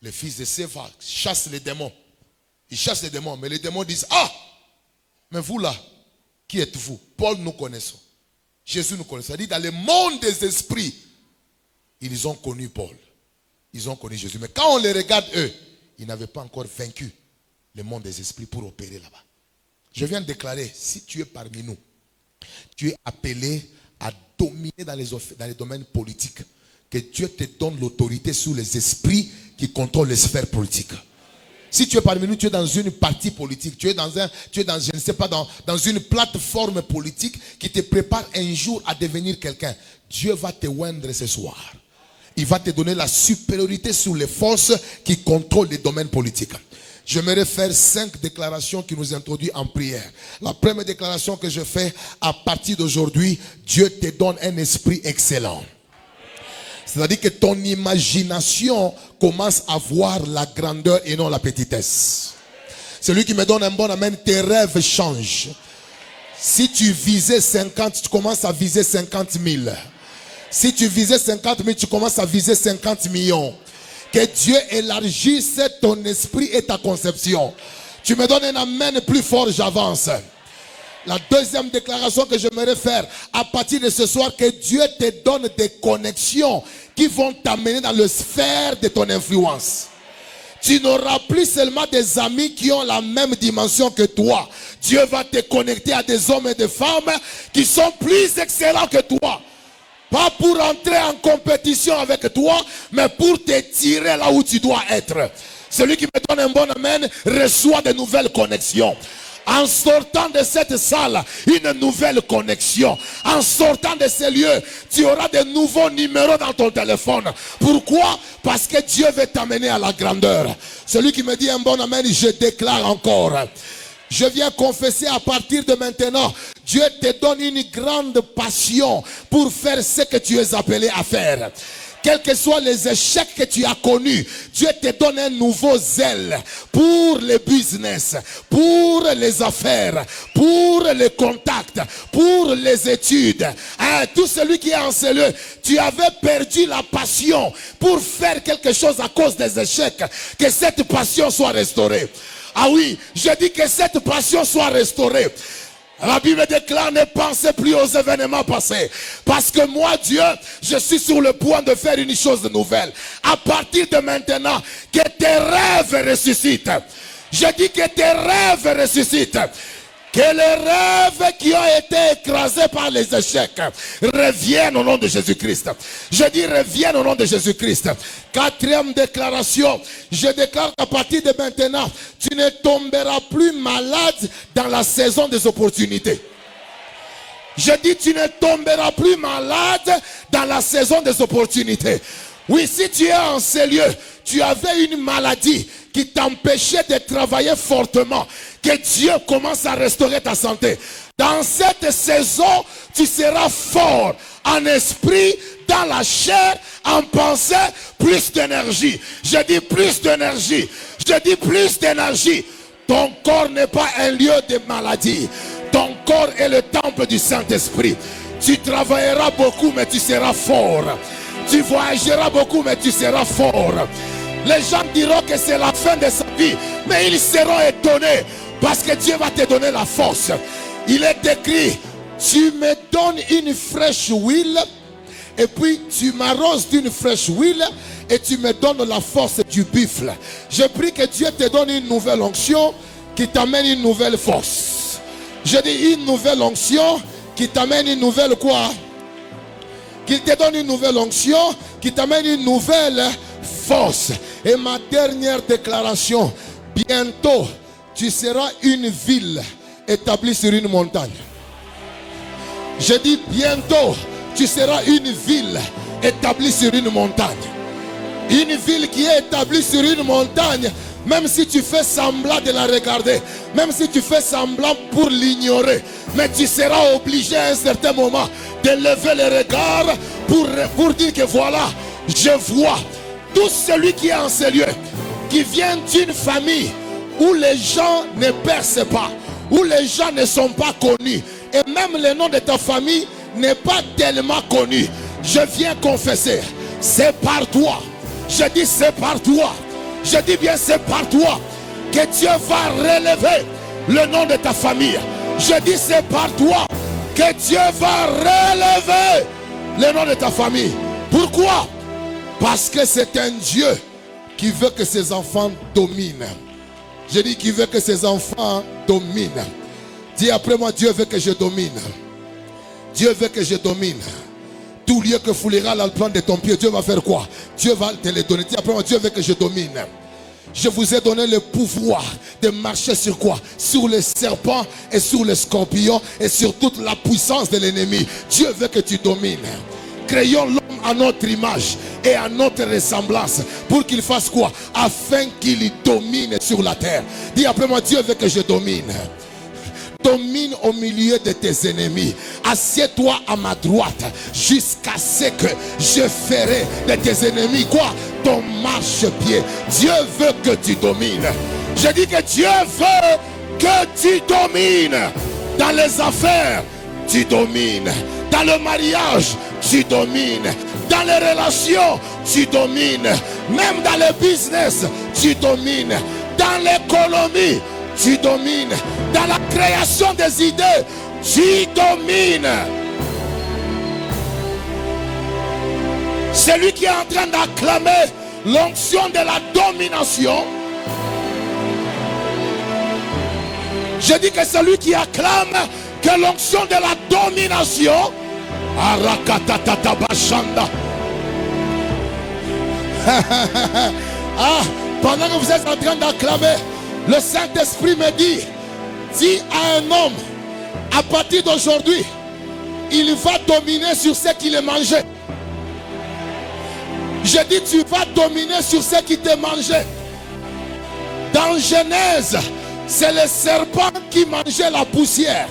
Les fils de Séva chassent les démons. Ils chassent les démons, mais les démons disent: ah, mais vous là, qui êtes-vous? Paul, nous connaissons. Jésus, nous connaissons. C'est-à-dire, dans le monde des esprits, ils ont connu Paul. Ils ont connu Jésus. Mais quand on les regarde, eux, ils n'avaient pas encore vaincu le monde des esprits pour opérer là-bas. Je viens de déclarer, si tu es parmi nous, Tu es appelé à dominer dans les domaines politiques. Que Dieu te donne l'autorité sur les esprits qui contrôlent les sphères politiques. Si tu es parmi nous, tu es dans une partie politique, tu es dans, je ne sais pas, dans une plateforme politique qui te prépare un jour à devenir quelqu'un. Dieu va te oindre ce soir. Il va te donner la supériorité sur les forces qui contrôlent les domaines politiques. J'aimerais faire 5 déclarations qui nous introduisent en prière. La première déclaration que je fais, à partir d'aujourd'hui, Dieu te donne un esprit excellent. C'est-à-dire que ton imagination commence à voir la grandeur et non la petitesse. Celui qui me donne un bon amen, tes rêves changent. Si tu visais 50, tu commences à viser 50 000. Si tu visais 50 000, tu commences à viser 50 millions. Que Dieu élargisse ton esprit et ta conception. Tu me donnes un amen plus fort, j'avance. La deuxième déclaration que j'aimerais faire, à partir de ce soir, que Dieu te donne des connexions qui vont t'amener dans le sphère de ton influence. Tu n'auras plus seulement des amis qui ont la même dimension que toi. Dieu va te connecter à des hommes et des femmes qui sont plus excellents que toi. Pas pour entrer en compétition avec toi, mais pour te tirer là où tu dois être. Celui qui me donne un bon amen reçoit de nouvelles connexions. En sortant de cette salle, une nouvelle connexion. En sortant de ces lieux, tu auras de nouveaux numéros dans ton téléphone. Pourquoi? Parce que Dieu veut t'amener à la grandeur. Celui qui me dit un bon amen, je déclare encore. Je viens confesser à partir de maintenant, Dieu te donne une grande passion pour faire ce que tu es appelé à faire. Quels que soient les échecs que tu as connus, Dieu te donne un nouveau zèle pour le business, pour les affaires, pour les contacts, pour les études. Tout celui qui est en ces lieux, tu avais perdu la passion pour faire quelque chose à cause des échecs. Que cette passion soit restaurée. Ah oui, je dis que cette passion soit restaurée. La Bible déclare, ne pensez plus aux événements passés. Parce que moi, Dieu, je suis sur le point de faire une chose nouvelle. À partir de maintenant, que tes rêves ressuscitent. Je dis que tes rêves ressuscitent. Que les rêves qui ont été écrasés par les échecs reviennent au nom de Jésus-Christ. Je dis reviennent au nom de Jésus-Christ. Quatrième déclaration. Je déclare qu'à partir de maintenant, tu ne tomberas plus malade dans la saison des opportunités. Je dis tu ne tomberas plus malade dans la saison des opportunités. Oui, si tu es en ces lieux, tu avais une maladie qui t'empêchait de travailler fortement. Que Dieu commence à restaurer ta santé. Dans cette saison, tu seras fort en esprit, dans la chair, en pensée, plus d'énergie. Je dis plus d'énergie. Je dis plus d'énergie. Ton corps n'est pas un lieu de maladie. Ton corps est le temple du Saint-Esprit. Tu travailleras beaucoup, mais tu seras fort. Tu voyageras beaucoup, mais tu seras fort. Les gens diront que c'est la fin de sa vie, mais ils seront étonnés parce que Dieu va te donner la force. Il est écrit, tu me donnes une fraîche huile et puis tu m'arroses d'une fraîche huile et tu me donnes la force du buffle. Je prie que Dieu te donne une nouvelle onction qui t'amène une nouvelle force. Je dis une nouvelle onction qui t'amène une nouvelle quoi? Qu'il te donne une nouvelle onction qui t'amène une nouvelle force. Et ma dernière déclaration, bientôt tu seras une ville établie sur une montagne. Je dis bientôt tu seras une ville établie sur une montagne. Une ville qui est établie sur une montagne, même si tu fais semblant de la regarder, même si tu fais semblant pour l'ignorer, mais tu seras obligé à un certain moment de lever le regard pour dire que voilà, je vois. Tout celui qui est en ces lieux, qui vient d'une famille où les gens ne percent pas, où les gens ne sont pas connus, et même le nom de ta famille n'est pas tellement connu. Je viens confesser, c'est par toi. Je dis c'est par toi. Je dis bien c'est par toi que Dieu va relever le nom de ta famille. Je dis c'est par toi que Dieu va relever le nom de ta famille. Pourquoi? Parce que c'est un Dieu qui veut que ses enfants dominent. Je dis qu'il veut que ses enfants dominent. Dis après moi, Dieu veut que je domine. Dieu veut que je domine. Tout lieu que foulera la plante de ton pied, Dieu va faire quoi? Dieu va te le donner. Dis après moi, Dieu veut que je domine. Je vous ai donné le pouvoir de marcher sur quoi? Sur les serpents et sur les scorpions et sur toute la puissance de l'ennemi. Dieu veut que tu domines. Créons l'homme à notre image et à notre ressemblance pour qu'il fasse quoi? Afin qu'il domine sur la terre. Dis après moi, Dieu veut que je domine. Domine au milieu de tes ennemis. Assieds-toi à ma droite jusqu'à ce que je ferai de tes ennemis quoi? Ton marchepied. Dieu veut que tu domines. Je dis que Dieu veut que tu domines. Dans les affaires, tu domines. Dans le mariage, tu domines. Dans les relations, tu domines. Même dans le business, tu domines. Dans l'économie, tu domines. Dans la création des idées, tu domines. Celui qui est en train d'acclamer l'onction de la domination. Je dis que celui qui acclame que l'onction de la domination. Pendant que vous êtes en train d'acclamer, le Saint-Esprit me dit, dis à un homme, à partir d'aujourd'hui, il va dominer sur ce qu'il mangeait. Je dis, tu vas dominer sur ce qui te mangeait. Dans Genèse, c'est le serpent qui mangeait la poussière.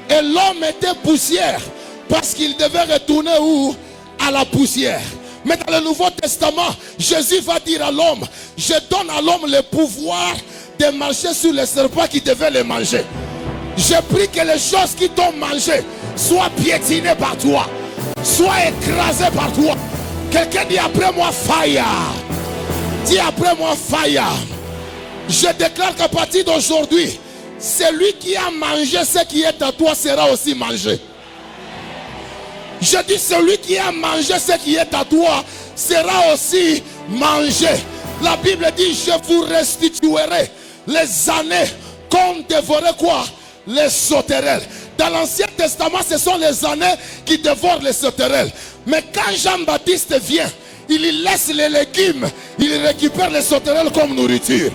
Et l'homme était poussière parce qu'il devait retourner où? À la poussière. Mais dans le Nouveau Testament, Jésus va dire à l'homme, je donne à l'homme le pouvoir de marcher sur les serpents qui devaient les manger. Je prie que les choses qui t'ont mangé soient piétinées par toi, soient écrasées par toi. Quelqu'un dit après moi fire. Dis après moi fire. Je déclare qu'à partir d'aujourd'hui, celui qui a mangé ce qui est à toi sera aussi mangé. Je dis celui qui a mangé ce qui est à toi sera aussi mangé. La Bible dit je vous restituerai les années qu'ont dévoré quoi? Les sauterelles. Dans l'Ancien Testament, ce sont les années qui dévorent les sauterelles. Mais quand Jean-Baptiste vient, il laisse les légumes, il récupère les sauterelles comme nourriture.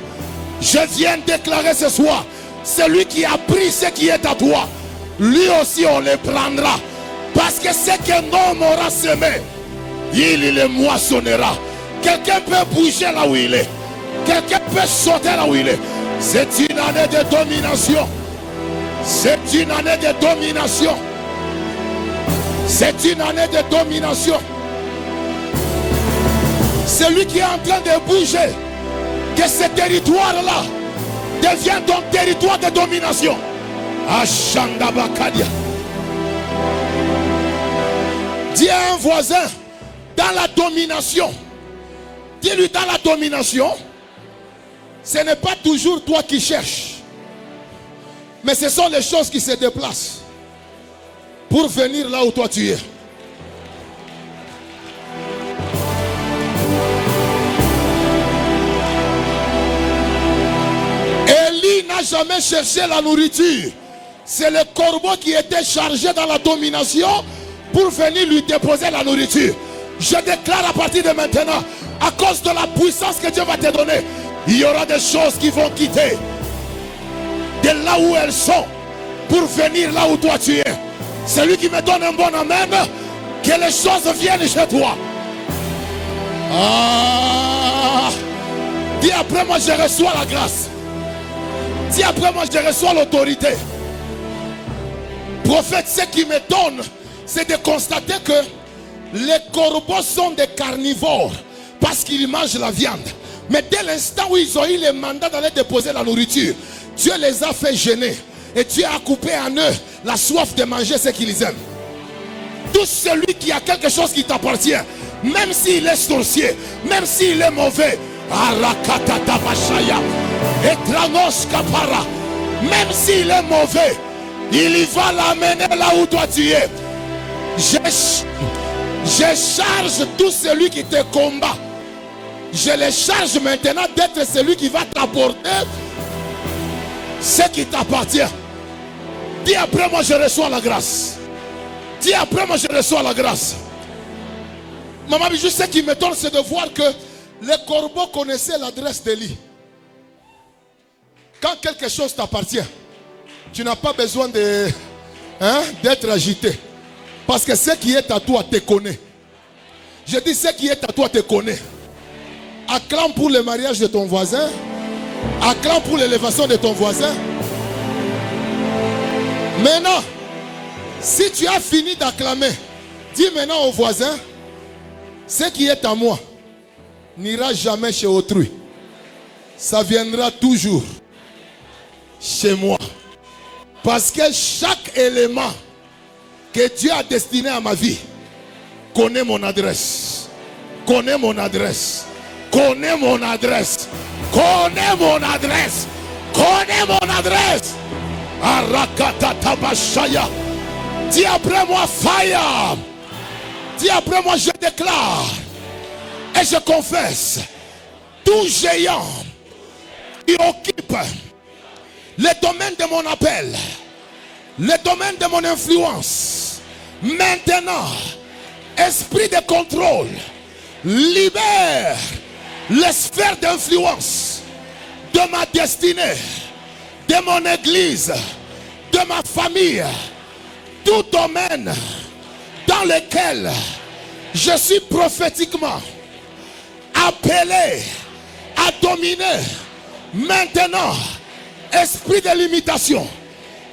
Je viens déclarer ce soir, celui qui a pris ce qui est à toi, lui aussi on le prendra. Parce que ce qu'un homme aura semé, il le moissonnera. Quelqu'un peut bouger là où il est. Quelqu'un peut sauter là où il est. C'est une année de domination. C'est une année de domination. C'est une année de domination. Celui qui est en train de bouger, que ce territoire-là devienne ton territoire de domination. Ashanda Bakadia. Dis à un voisin, dans la domination, dis-lui dans la domination, ce n'est pas toujours toi qui cherches, mais ce sont les choses qui se déplacent pour venir là où toi tu es. Élie n'a jamais cherché la nourriture. C'est le corbeau qui était chargé dans la domination pour venir lui déposer la nourriture. Je déclare à partir de maintenant, à cause de la puissance que Dieu va te donner, il y aura des choses qui vont quitter de là où elles sont pour venir là où toi tu es. Celui qui me donne un bon amen, que les choses viennent chez toi. Dis après moi, je reçois la grâce. Dis après moi, je reçois l'autorité. Prophète, ce qui me donne, c'est de constater que les corbeaux sont des carnivores parce qu'ils mangent la viande. Mais dès l'instant où ils ont eu le mandat d'aller déposer la nourriture, Dieu les a fait gêner. Et Dieu a coupé en eux la soif de manger ce qu'ils aiment. Tout celui qui a quelque chose qui t'appartient, même s'il est sorcier, même s'il est mauvais, même s'il est mauvais, il va l'amener là où toi tu es. Je charge tout celui qui te combat. Je les charge maintenant d'être celui qui va t'apporter ce qui t'appartient. Dis après moi, je reçois la grâce. Dis après moi, je reçois la grâce. Maman, je sais qui m'étonne, c'est de voir que les corbeaux connaissaient l'adresse d'Élie. Quand quelque chose t'appartient, tu n'as pas besoin de, d'être agité. Parce que ce qui est à toi te connaît. Je dis ce qui est à toi te connaît. Acclame pour le mariage de ton voisin. Acclame pour l'élévation de ton voisin. Maintenant, si tu as fini d'acclamer, dis maintenant au voisin, ce qui est à moi n'ira jamais chez autrui. Ça viendra toujours chez moi. Parce que chaque élément que Dieu a destiné à ma vie connaît mon adresse. Connaît mon adresse. Connaît mon adresse. Connaît mon adresse. Connaît mon adresse. Arakatatabashaya. Dis après moi fire. Dis après moi je déclare. Et je confesse. Tout géant qui occupe le domaine de mon appel, le domaine de mon influence, maintenant, esprit de contrôle, libère les sphères d'influence de ma destinée, de mon église, de ma famille, tout domaine dans lequel je suis prophétiquement appelé à dominer. Maintenant, esprit de limitation,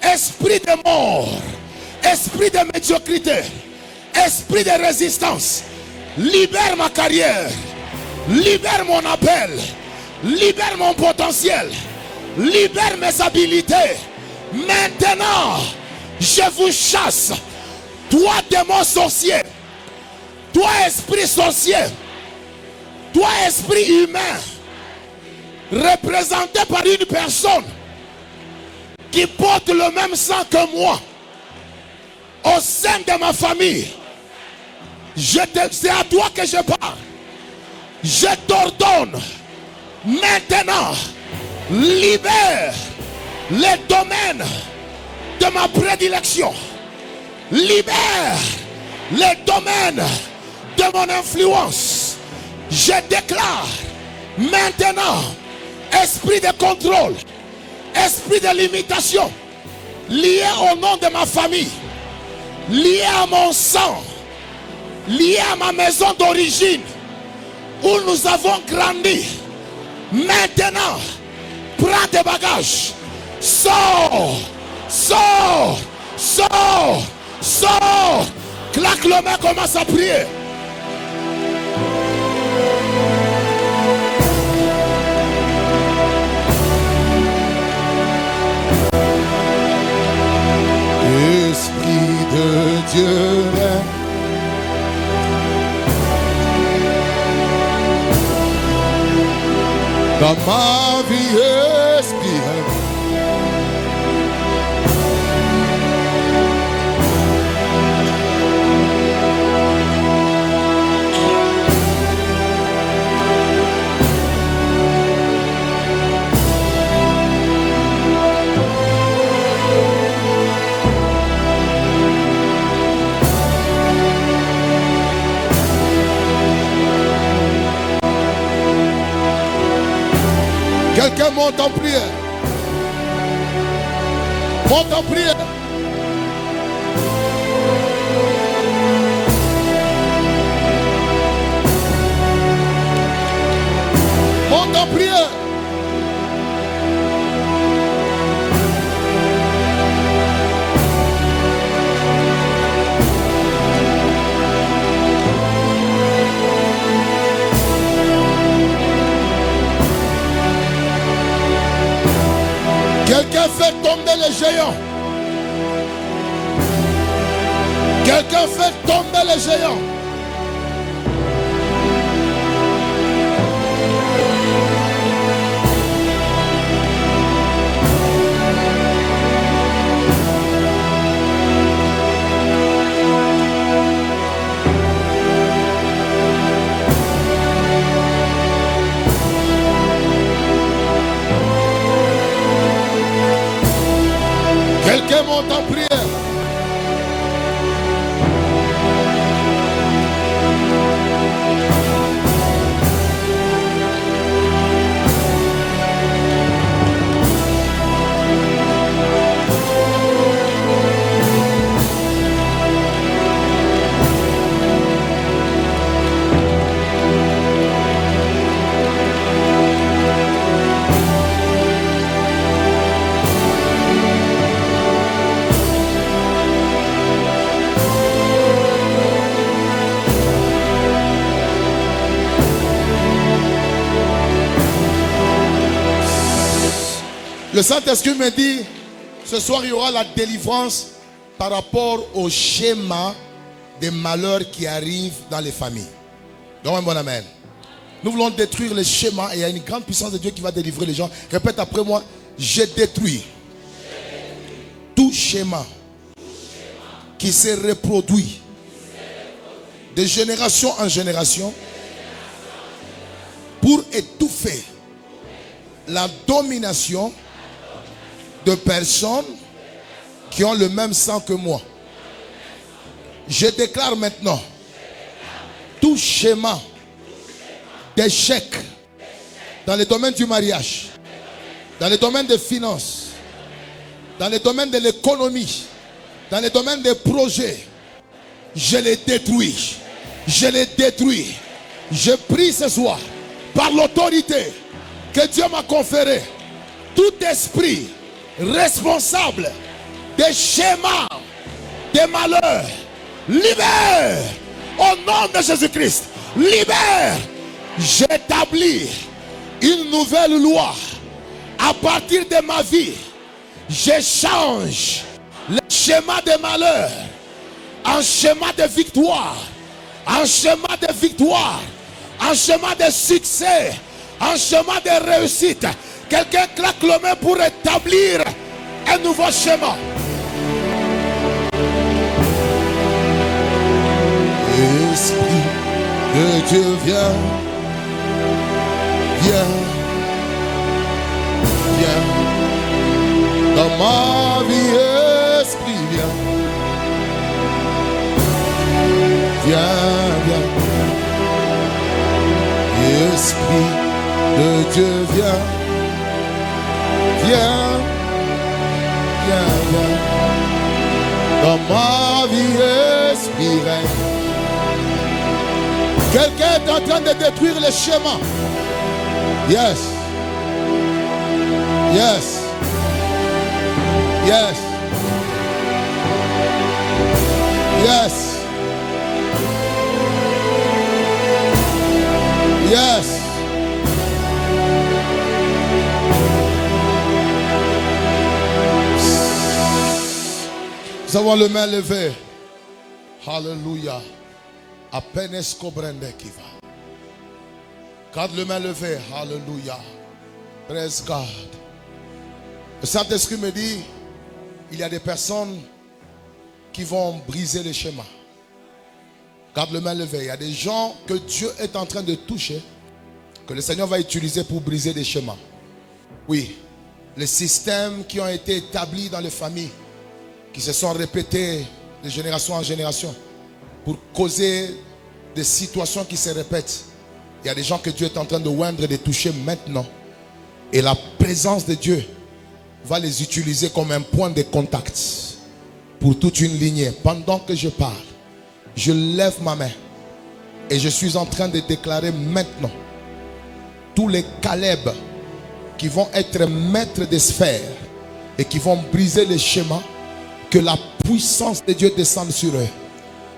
esprit de mort, esprit de médiocrité, esprit de résistance, libère ma carrière, libère mon appel, libère mon potentiel, libère mes habilités. Maintenant, je vous chasse, toi démon sorcier, toi esprit sorcier, toi esprit humain, représenté par une personne qui porte le même sang que moi au sein de ma famille. C'est à toi que je parle. Je t'ordonne maintenant, libère les domaines de ma prédilection, libère les domaines de mon influence. Je déclare maintenant, esprit de contrôle, esprit de limitation, lié au nom de ma famille, lié à mon sang, lié à ma maison d'origine, où nous avons grandi. Maintenant, prends tes bagages, sors, sors, sors, sors. Claque le main, commence à prier. Esprit de Dieu, dans ma vie, esprit. Quelqu'un monte en prière. Monte en prière. Monte en prière. Quelqu'un fait tomber les géants. Quelqu'un fait tomber les géants. Quelqu'un monte en prière. Le Saint-Esprit me dit, ce soir il y aura la délivrance par rapport au schéma des malheurs qui arrivent dans les familles. Donc un bon amen. Nous voulons détruire les schémas et il y a une grande puissance de Dieu qui va délivrer les gens. Répète après moi, j'ai détruit tout schéma qui se reproduit de génération en génération pour étouffer la domination de personnes qui ont le même sang que moi. Je déclare maintenant tout schéma d'échec dans le domaine du mariage, dans le domaine des finances, dans le domaine de l'économie, dans le domaine des projets, je les détruis. Je les détruis. Je prie ce soir, par l'autorité que Dieu m'a conférée, tout esprit responsable des schémas, des malheurs, libère au nom de Jésus-Christ. Libère. J'établis une nouvelle loi à partir de ma vie. J'échange le schéma de malheur en schéma de victoire, en schéma de victoire, en schéma de succès, en schéma de réussite. Quelqu'un claque le main pour établir un nouveau schéma. Esprit de Dieu, viens, viens, viens dans ma vie, esprit, viens, viens, viens, esprit de Dieu, viens, viens, viens, viens dans ma vie, esprit, règne. Quelqu'un est en train de détruire le schéma. Yes. Yes. Yes. Yes. Yes. Nous avons le main levée. Hallelujah. À peine escobrende qui va. Garde le main levée. Hallelujah. Praise God. Le Saint-Esprit me dit, il y a des personnes qui vont briser les schémas. Garde le main levée. Il y a des gens que Dieu est en train de toucher, que le Seigneur va utiliser pour briser des schémas. Oui, les systèmes qui ont été établis dans les familles, qui se sont répétés de génération en génération, pour causer des situations qui se répètent. Il y a des gens que Dieu est en train de oindre et de toucher maintenant. Et la présence de Dieu va les utiliser comme un point de contact pour toute une lignée. Pendant que je parle, je lève ma main et je suis en train de déclarer maintenant tous les Caleb qui vont être maîtres des sphères et qui vont briser les schémas, que la puissance de Dieu descende sur eux.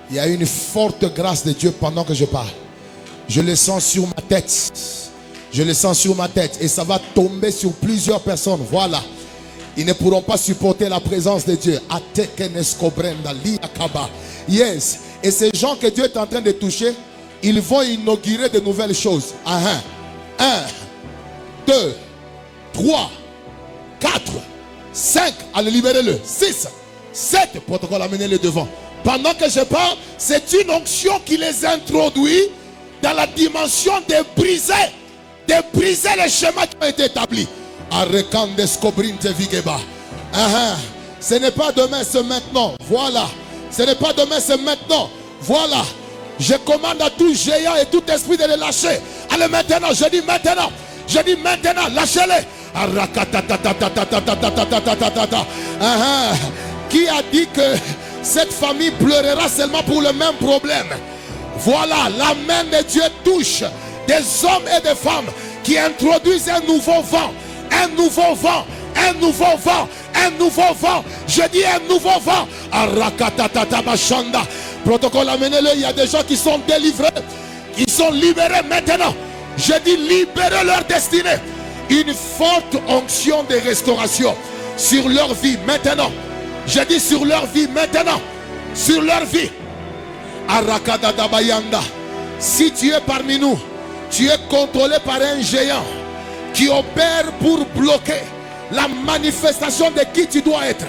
Il y a une forte grâce de Dieu pendant que je parle. Je le sens sur ma tête. Je le sens sur ma tête. Et ça va tomber sur plusieurs personnes. Voilà. Ils ne pourront pas supporter la présence de Dieu. Yes. Et ces gens que Dieu est en train de toucher, ils vont inaugurer de nouvelles choses. 1, 2, 3, 4, 5. Allez, libérez-le. 6, 7. Protocole, amenez-le devant. Pendant que je parle, c'est une onction qui les introduit dans la dimension de briser les schémas qui ont été établis. Ce n'est pas demain, c'est maintenant. Voilà. Ce n'est pas demain, c'est maintenant. Voilà. Je commande à tout géant et tout esprit de les lâcher. Allez maintenant, je dis maintenant. Je dis maintenant, lâchez-les. Qui a dit que cette famille pleurera seulement pour le même problème? Voilà, la main de Dieu touche des hommes et des femmes qui introduisent un nouveau vent, un nouveau vent, un nouveau vent, un nouveau vent. Je dis un nouveau vent. Protocole, amenez-le. Il y a des gens qui sont délivrés, ils sont libérés maintenant. Je dis libérez leur destinée. une forte onction de restauration sur leur vie maintenant. Je dis sur leur vie maintenant. Sur leur vie. Arakadadabayanda. Si tu es parmi nous, tu es contrôlé par un géant qui opère pour bloquer la manifestation de qui tu dois être.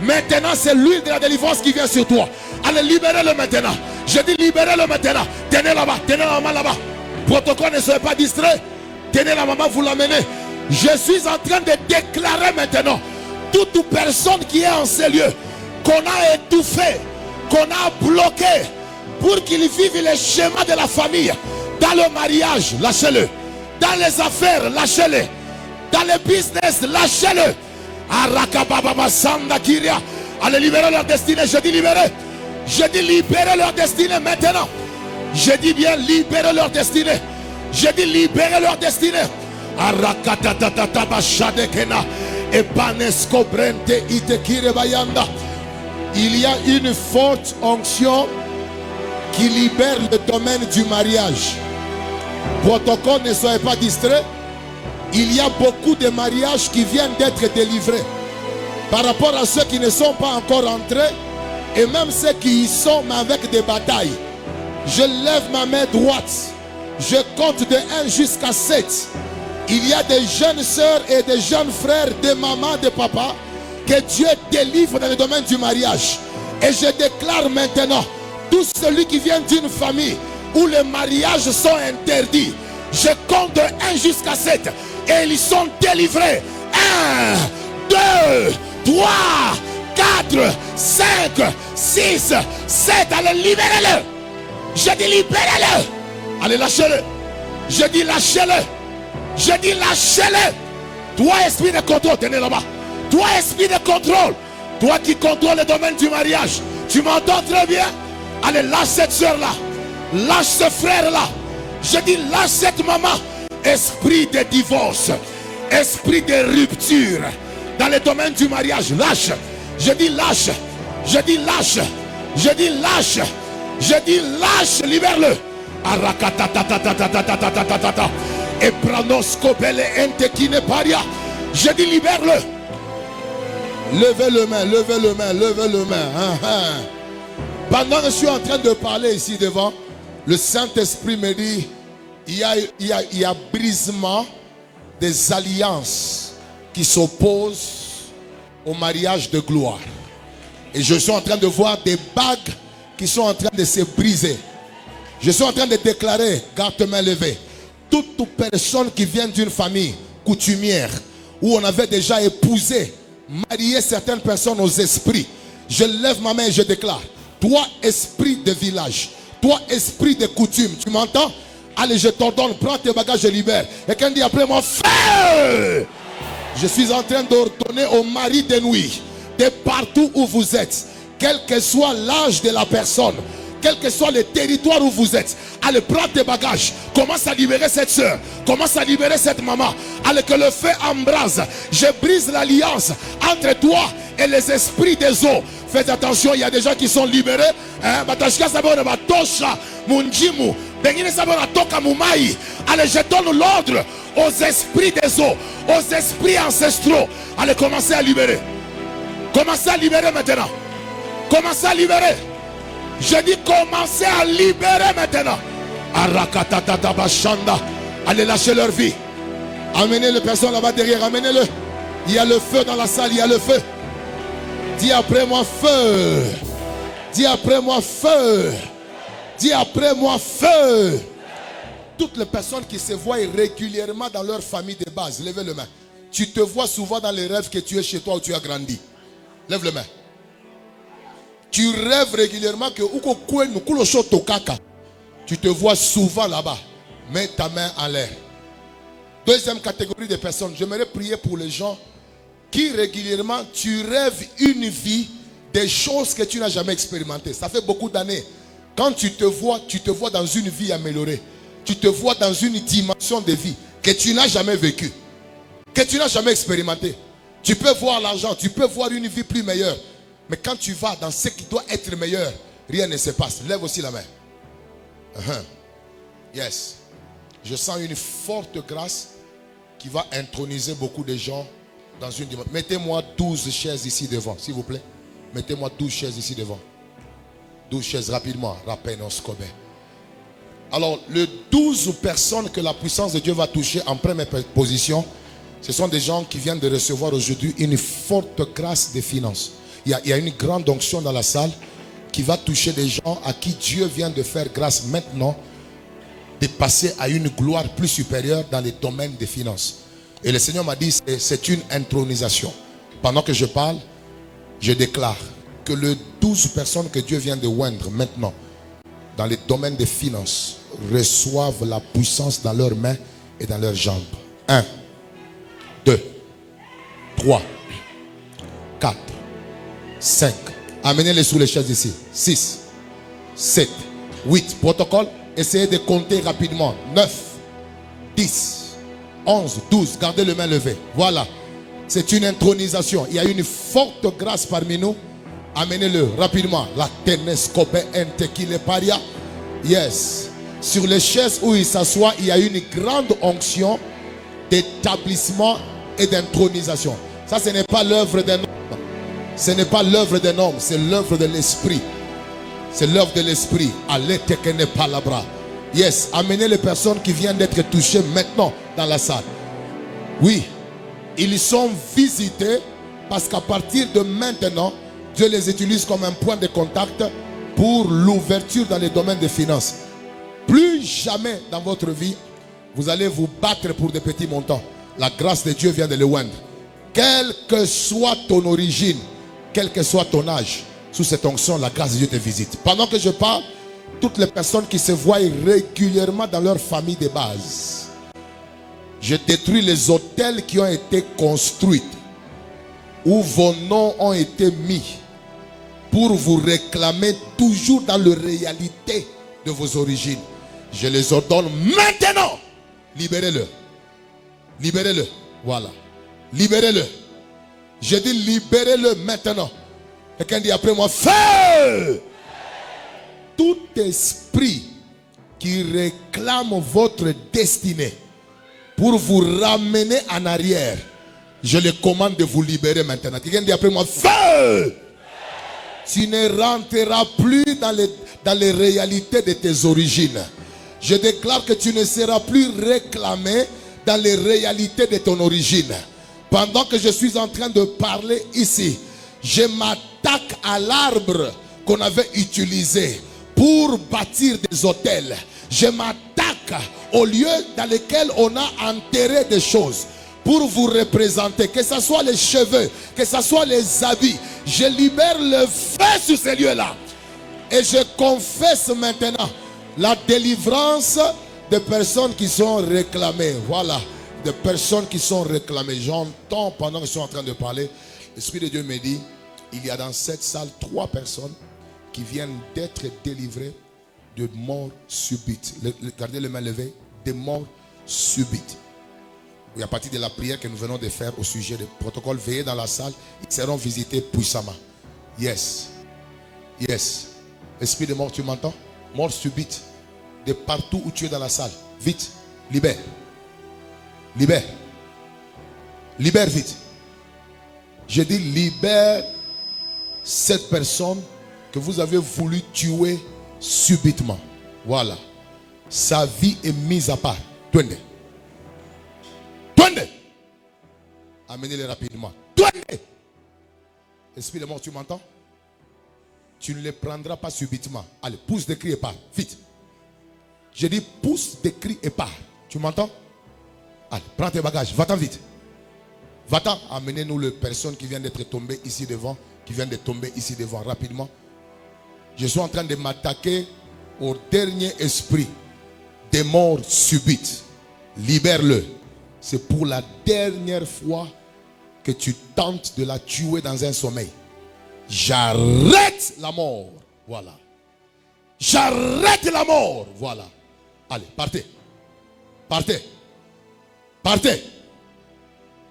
Maintenant, c'est l'huile de la délivrance qui vient sur toi. Allez, libérez-le maintenant. Je dis libérez-le maintenant. Tenez là-bas, tenez la maman là-bas. Protocole, ne soyez pas distrait. Tenez la maman, vous l'amenez. Je suis en train de déclarer maintenant toute personne qui est en ces lieux, qu'on a étouffé, qu'on a bloqué, pour qu'il vive les schémas de la famille. Dans le mariage, lâchez-le. Dans les affaires, lâchez-le. Dans le business, lâchez-le. Allez, libérer leur destinée. Je dis libérer. Je dis libérer leur destinée maintenant. Je dis bien libérer leur destinée. Je dis libérer leur destinée. Il y a une forte onction qui libère le domaine du mariage. Protocole, ne soyez pas distraits. Il y a beaucoup de mariages qui viennent d'être délivrés par rapport à ceux qui ne sont pas encore entrés, et même ceux qui y sont mais avec des batailles. Je lève ma main droite. Je compte de 1 jusqu'à 7. Il y a des jeunes sœurs et des jeunes frères, des mamans, des papas, que Dieu délivre dans le domaine du mariage. Et je déclare maintenant, tout celui qui vient d'une famille où les mariages sont interdits, je compte de 1 jusqu'à 7 et ils sont délivrés. 1, 2, 3, 4, 5, 6, 7. Allez, libérez-le. Je dis libérez-le. Allez, lâchez-le. Je dis lâchez-le. Je dis lâchez-le. Toi, esprit de contrôle, tenez là-bas. Toi, esprit de contrôle, toi qui contrôles le domaine du mariage, tu m'entends très bien? Allez, lâche cette soeur-là. Lâche ce frère-là. Je dis lâche cette maman. Esprit de divorce, esprit de rupture dans le domaine du mariage, lâche. Je dis lâche. Je dis lâche. Je dis lâche. Je dis lâche, libère-le. Et pranoscopele entekine paria. Je dis libère-le. Levez le main, levez le main, levez le main. Pendant que je suis en train de parler ici devant, le Saint-Esprit me dit, il y a brisement des alliances qui s'opposent au mariage de gloire. Et je suis en train de voir des bagues qui sont en train de se briser. Je suis en train de déclarer, garde tes mains levées, toute personne qui vient d'une famille coutumière où on avait déjà épousé, marié certaines personnes aux esprits, je lève ma main et je déclare, toi esprit de village, toi esprit de coutume, tu m'entends? Allez, je t'ordonne, prends tes bagages et libère. Et quelqu'un dit après moi, feu! Je suis en train d'ordonner aux maris de nuit, de partout où vous êtes, quel que soit l'âge de la personne, quel que soit le territoire où vous êtes, allez, prends tes bagages, commence à libérer cette soeur, commence à libérer cette maman, allez, que le feu embrase. Je brise l'alliance entre toi et les esprits des eaux. Faites attention, il y a des gens qui sont libérés. Allez, je donne l'ordre aux esprits des eaux, aux esprits ancestraux. Allez, commencez à libérer. Commencez à libérer maintenant. Commencez à libérer. Je dis commencez à libérer maintenant. Allez, lâchez leur vie. Amenez les personnes là-bas derrière, amenez-le. Il y a le feu dans la salle, il y a le feu. Dis après moi feu. Dis après moi feu. Dis après moi feu. Toutes les personnes qui se voient régulièrement dans leur famille de base, levez le main. Tu te vois souvent dans les rêves que tu es chez toi où tu as grandi. Lève le main. Tu rêves régulièrement que tu te vois souvent là-bas. Mets ta main en l'air. Deuxième catégorie de personnes, j'aimerais prier pour les gens qui régulièrement, tu rêves une vie, des choses que tu n'as jamais expérimentées. Ça fait beaucoup d'années. Quand tu te vois dans une vie améliorée. Tu te vois dans une dimension de vie que tu n'as jamais vécue, que tu n'as jamais expérimenté. Tu peux voir l'argent, tu peux voir une vie plus meilleure. Mais quand tu vas dans ce qui doit être meilleur, rien ne se passe. Lève aussi la main. Yes. Je sens une forte grâce qui va introniser beaucoup de gens dans une dimension. Mettez-moi 12 chaises ici devant, s'il vous plaît. Mettez-moi 12 chaises ici devant. 12 chaises rapidement. Rapenos Kobe. Alors, les 12 personnes que la puissance de Dieu va toucher en première position, ce sont des gens qui viennent de recevoir aujourd'hui une forte grâce des finances. Il y a une grande onction dans la salle qui va toucher des gens à qui Dieu vient de faire grâce maintenant de passer à une gloire plus supérieure dans les domaines des finances. Et le Seigneur m'a dit, c'est une intronisation. Pendant que je parle, je déclare que les 12 personnes que Dieu vient de oindre maintenant dans les domaines des finances reçoivent la puissance dans leurs mains et dans leurs jambes. 1, 2, 3, 4, 5. Amenez-les sous les chaises ici. 6, 7, 8. Protocole. Essayez de compter rapidement. 9, 10, 11, 12. Gardez les mains levées. Voilà. C'est une intronisation. Il y a une forte grâce parmi nous. Amenez-le rapidement. La tenescope entequile paria. Yes. Sur les chaises où il s'assoit, il y a une grande onction d'établissement et d'intronisation. Ça, ce n'est pas l'œuvre d'un homme. Ce n'est pas l'œuvre d'un homme. C'est l'œuvre de l'esprit. C'est l'œuvre de l'esprit. Allez, tekene palabra. Yes. Amenez les personnes qui viennent d'être touchées maintenant dans la salle. Oui. Ils sont visités parce qu'à partir de maintenant, Dieu les utilise comme un point de contact pour l'ouverture dans les domaines des finances. Plus jamais dans votre vie, vous allez vous battre pour des petits montants. La grâce de Dieu vient de le oindre. Quelle que soit ton origine, quel que soit ton âge, sous cette onction, la grâce de Dieu te visite. Pendant que je parle, toutes les personnes qui se voient régulièrement dans leur famille de base, je détruis les hôtels qui ont été construits, où vos noms ont été mis, pour vous réclamer toujours dans la réalité de vos origines. Je les ordonne maintenant. Libérez-le. Libérez-le. Voilà. Libérez-le. Je dis libérez-le maintenant. Quelqu'un dit après moi, feu! Tout esprit qui réclame votre destinée pour vous ramener en arrière, je le commande de vous libérer maintenant. Quelqu'un dit après moi, feu! Tu ne rentreras plus dans les réalités de tes origines. Je déclare que tu ne seras plus réclamé dans les réalités de ton origine. Pendant que je suis en train de parler ici, je m'attaque à l'arbre qu'on avait utilisé pour bâtir des hôtels. Je m'attaque au lieu dans lequel on a enterré des choses pour vous représenter, que ce soit les cheveux, que ce soit les habits. Je libère le feu sur ces lieux-là. Et je confesse maintenant la délivrance des personnes qui sont réclamées. Voilà, des personnes qui sont réclamées. J'entends pendant que je suis en train de parler, l'Esprit de Dieu me dit, il y a dans cette salle 3 personnes qui viennent d'être délivrées de mort subite. Gardez les mains levées, de mort subite. Et à partir de la prière que nous venons de faire au sujet du protocole, veillez dans la salle, ils seront visités puissamment. Yes. Yes. Esprit de mort, tu m'entends? Mort subite. De partout où tu es dans la salle. Vite. Libère. Libère. Libère vite. Je dis libère cette personne que vous avez voulu tuer subitement. Voilà. Sa vie est mise à part. Twende. Twende. Amenez-les rapidement. Twende. Esprit de mort, tu m'entends? Tu ne les prendras pas subitement. Allez, pousse des cris et pars. Vite. Je dis pousse des cris et pars. Tu m'entends? Allez, prends tes bagages. Va-t'en vite. Va-t'en. Amenez-nous les personnes qui viennent d'être tombées ici devant. Qui viennent de tomber ici devant rapidement. Je suis en train de m'attaquer au dernier esprit des morts subites. Libère-le. C'est pour la dernière fois que tu tentes de la tuer dans un sommeil. J'arrête la mort. Voilà. J'arrête la mort. Voilà. Allez, partez. Partez. Partez.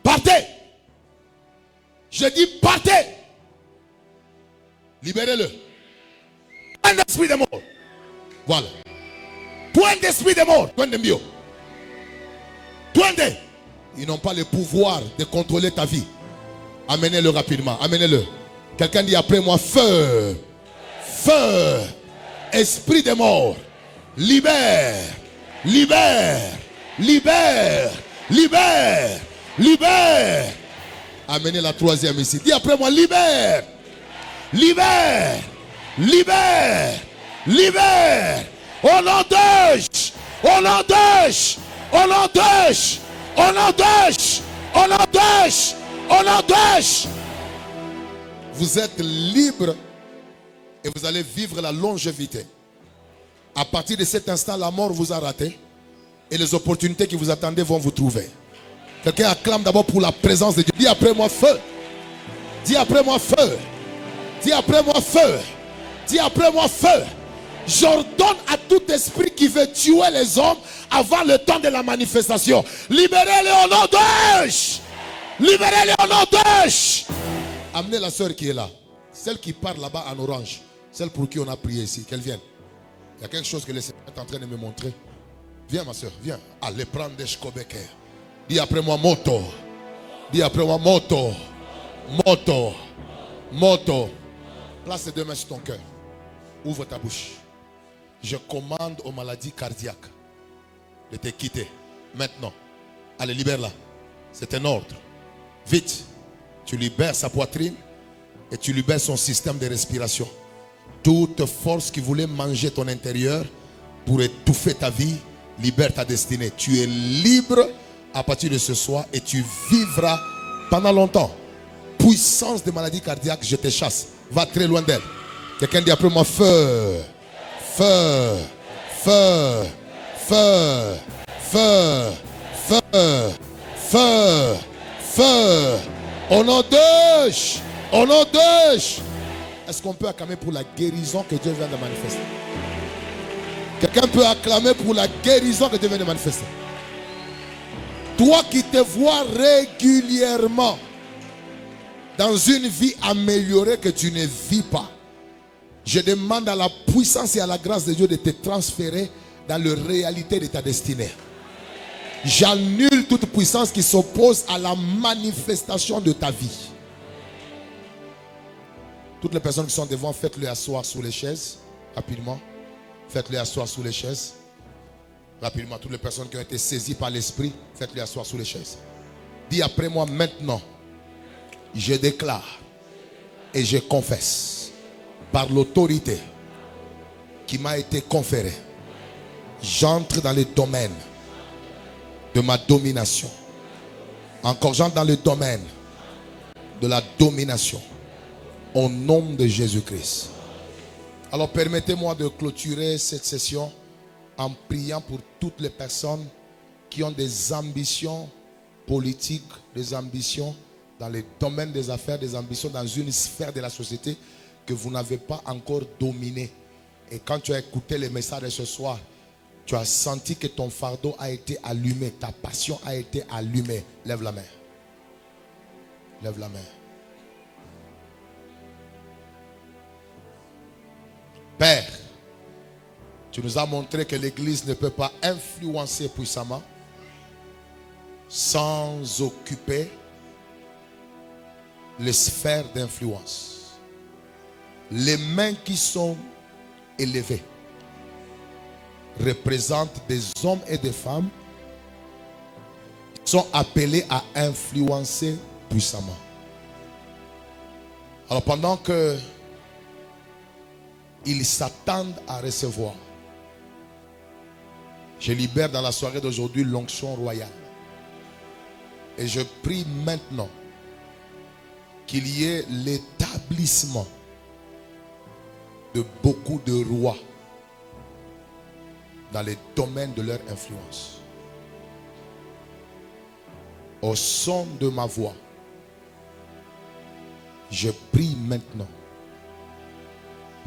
Partez. Je dis partez. Libérez-le. Point d'esprit de mort. Voilà. Point d'esprit de mort. Point de bio. Point de. Ils n'ont pas le pouvoir de contrôler ta vie. Amenez-le rapidement. Amenez-le. Quelqu'un dit après moi, feu. Feu. Esprit des morts. Libère. Libère. Libère. Libère. Libère. Amenez la troisième ici. Dis après moi, libère. Libère. Libère. Libère. Au nom d'Èche. Au nom d'Èche. Au nom d'Èche. Au nom d'Èche. Au nom d'Èche. Au nom d'Èche. Vous êtes libre et vous allez vivre la longévité. À partir de cet instant, la mort vous a raté et les opportunités qui vous attendaient vont vous trouver. Quelqu'un acclame d'abord pour la présence de Dieu. Dis après moi feu. Dis après moi feu. Dis après moi feu. Dis après moi feu. J'ordonne à tout esprit qui veut tuer les hommes avant le temps de la manifestation. Libérez-les au nom d'Èche. Libérez-les au nom d'Èche. Amenez la soeur qui est là. Celle qui part là-bas en orange. Celle pour qui on a prié ici. Qu'elle vienne. Il y a quelque chose que le Seigneur est en train de me montrer. Viens ma soeur, viens. Allez prendre des shkobeke. Dis après moi moto. Dis après moi moto. Moto. Moto. Place tes deux mains sur ton cœur. Ouvre ta bouche. Je commande aux maladies cardiaques de te quitter. Maintenant. Allez, libère-la. C'est un ordre. Vite. Tu libères sa poitrine et tu libères son système de respiration. Toute force qui voulait manger ton intérieur pour étouffer ta vie, libère ta destinée. Tu es libre à partir de ce soir et tu vivras pendant longtemps. Puissance de maladie cardiaque, je te chasse. Va très loin d'elle. Quelqu'un dit après moi feu. Feu. Feu. Feu. Feu. Feu. Feu. Feu. Au nom d'Èche. Au nom d'Èche. Est-ce qu'on peut acclamer pour la guérison que Dieu vient de manifester? Quelqu'un peut acclamer pour la guérison que Dieu vient de manifester. Toi qui te vois régulièrement dans une vie améliorée que tu ne vis pas, je demande à la puissance et à la grâce de Dieu de te transférer dans la réalité de ta destinée. J'annule toute puissance qui s'oppose à la manifestation de ta vie. Toutes les personnes qui sont devant, faites-les asseoir sous les chaises. Rapidement. Faites-les asseoir sous les chaises. Rapidement. Toutes les personnes qui ont été saisies par l'esprit, faites-les asseoir sous les chaises. Dis après moi maintenant. Je déclare et je confesse par l'autorité qui m'a été conférée. J'entre dans le domaine de ma domination. Encore j'entre dans le domaine de la domination. Au nom de Jésus-Christ. Alors permettez-moi de clôturer cette session en priant pour toutes les personnes qui ont des ambitions politiques, des ambitions dans les domaines des affaires, des ambitions dans une sphère de la société que vous n'avez pas encore dominée. Et quand tu as écouté les messages de ce soir, tu as senti que ton fardeau a été allumé, ta passion a été allumée. Lève la main. Lève la main. Père, tu nous as montré que l'Église ne peut pas influencer puissamment sans occuper les sphères d'influence. Les mains qui sont élevées représentent des hommes et des femmes qui sont appelés à influencer puissamment. Alors pendant que ils s'attendent à recevoir, je libère dans la soirée d'aujourd'hui l'onction royale. Et je prie maintenant qu'il y ait l'établissement de beaucoup de rois dans les domaines de leur influence. Au son de ma voix, je prie maintenant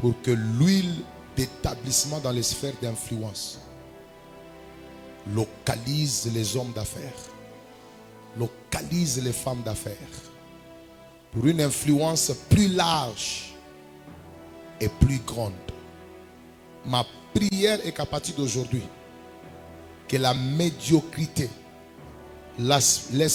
pour que l'huile d'établissement dans les sphères d'influence localise les hommes d'affaires, localise les femmes d'affaires, pour une influence plus large et plus grande. Ma prière est qu'à partir d'aujourd'hui, que la médiocrité, Laisse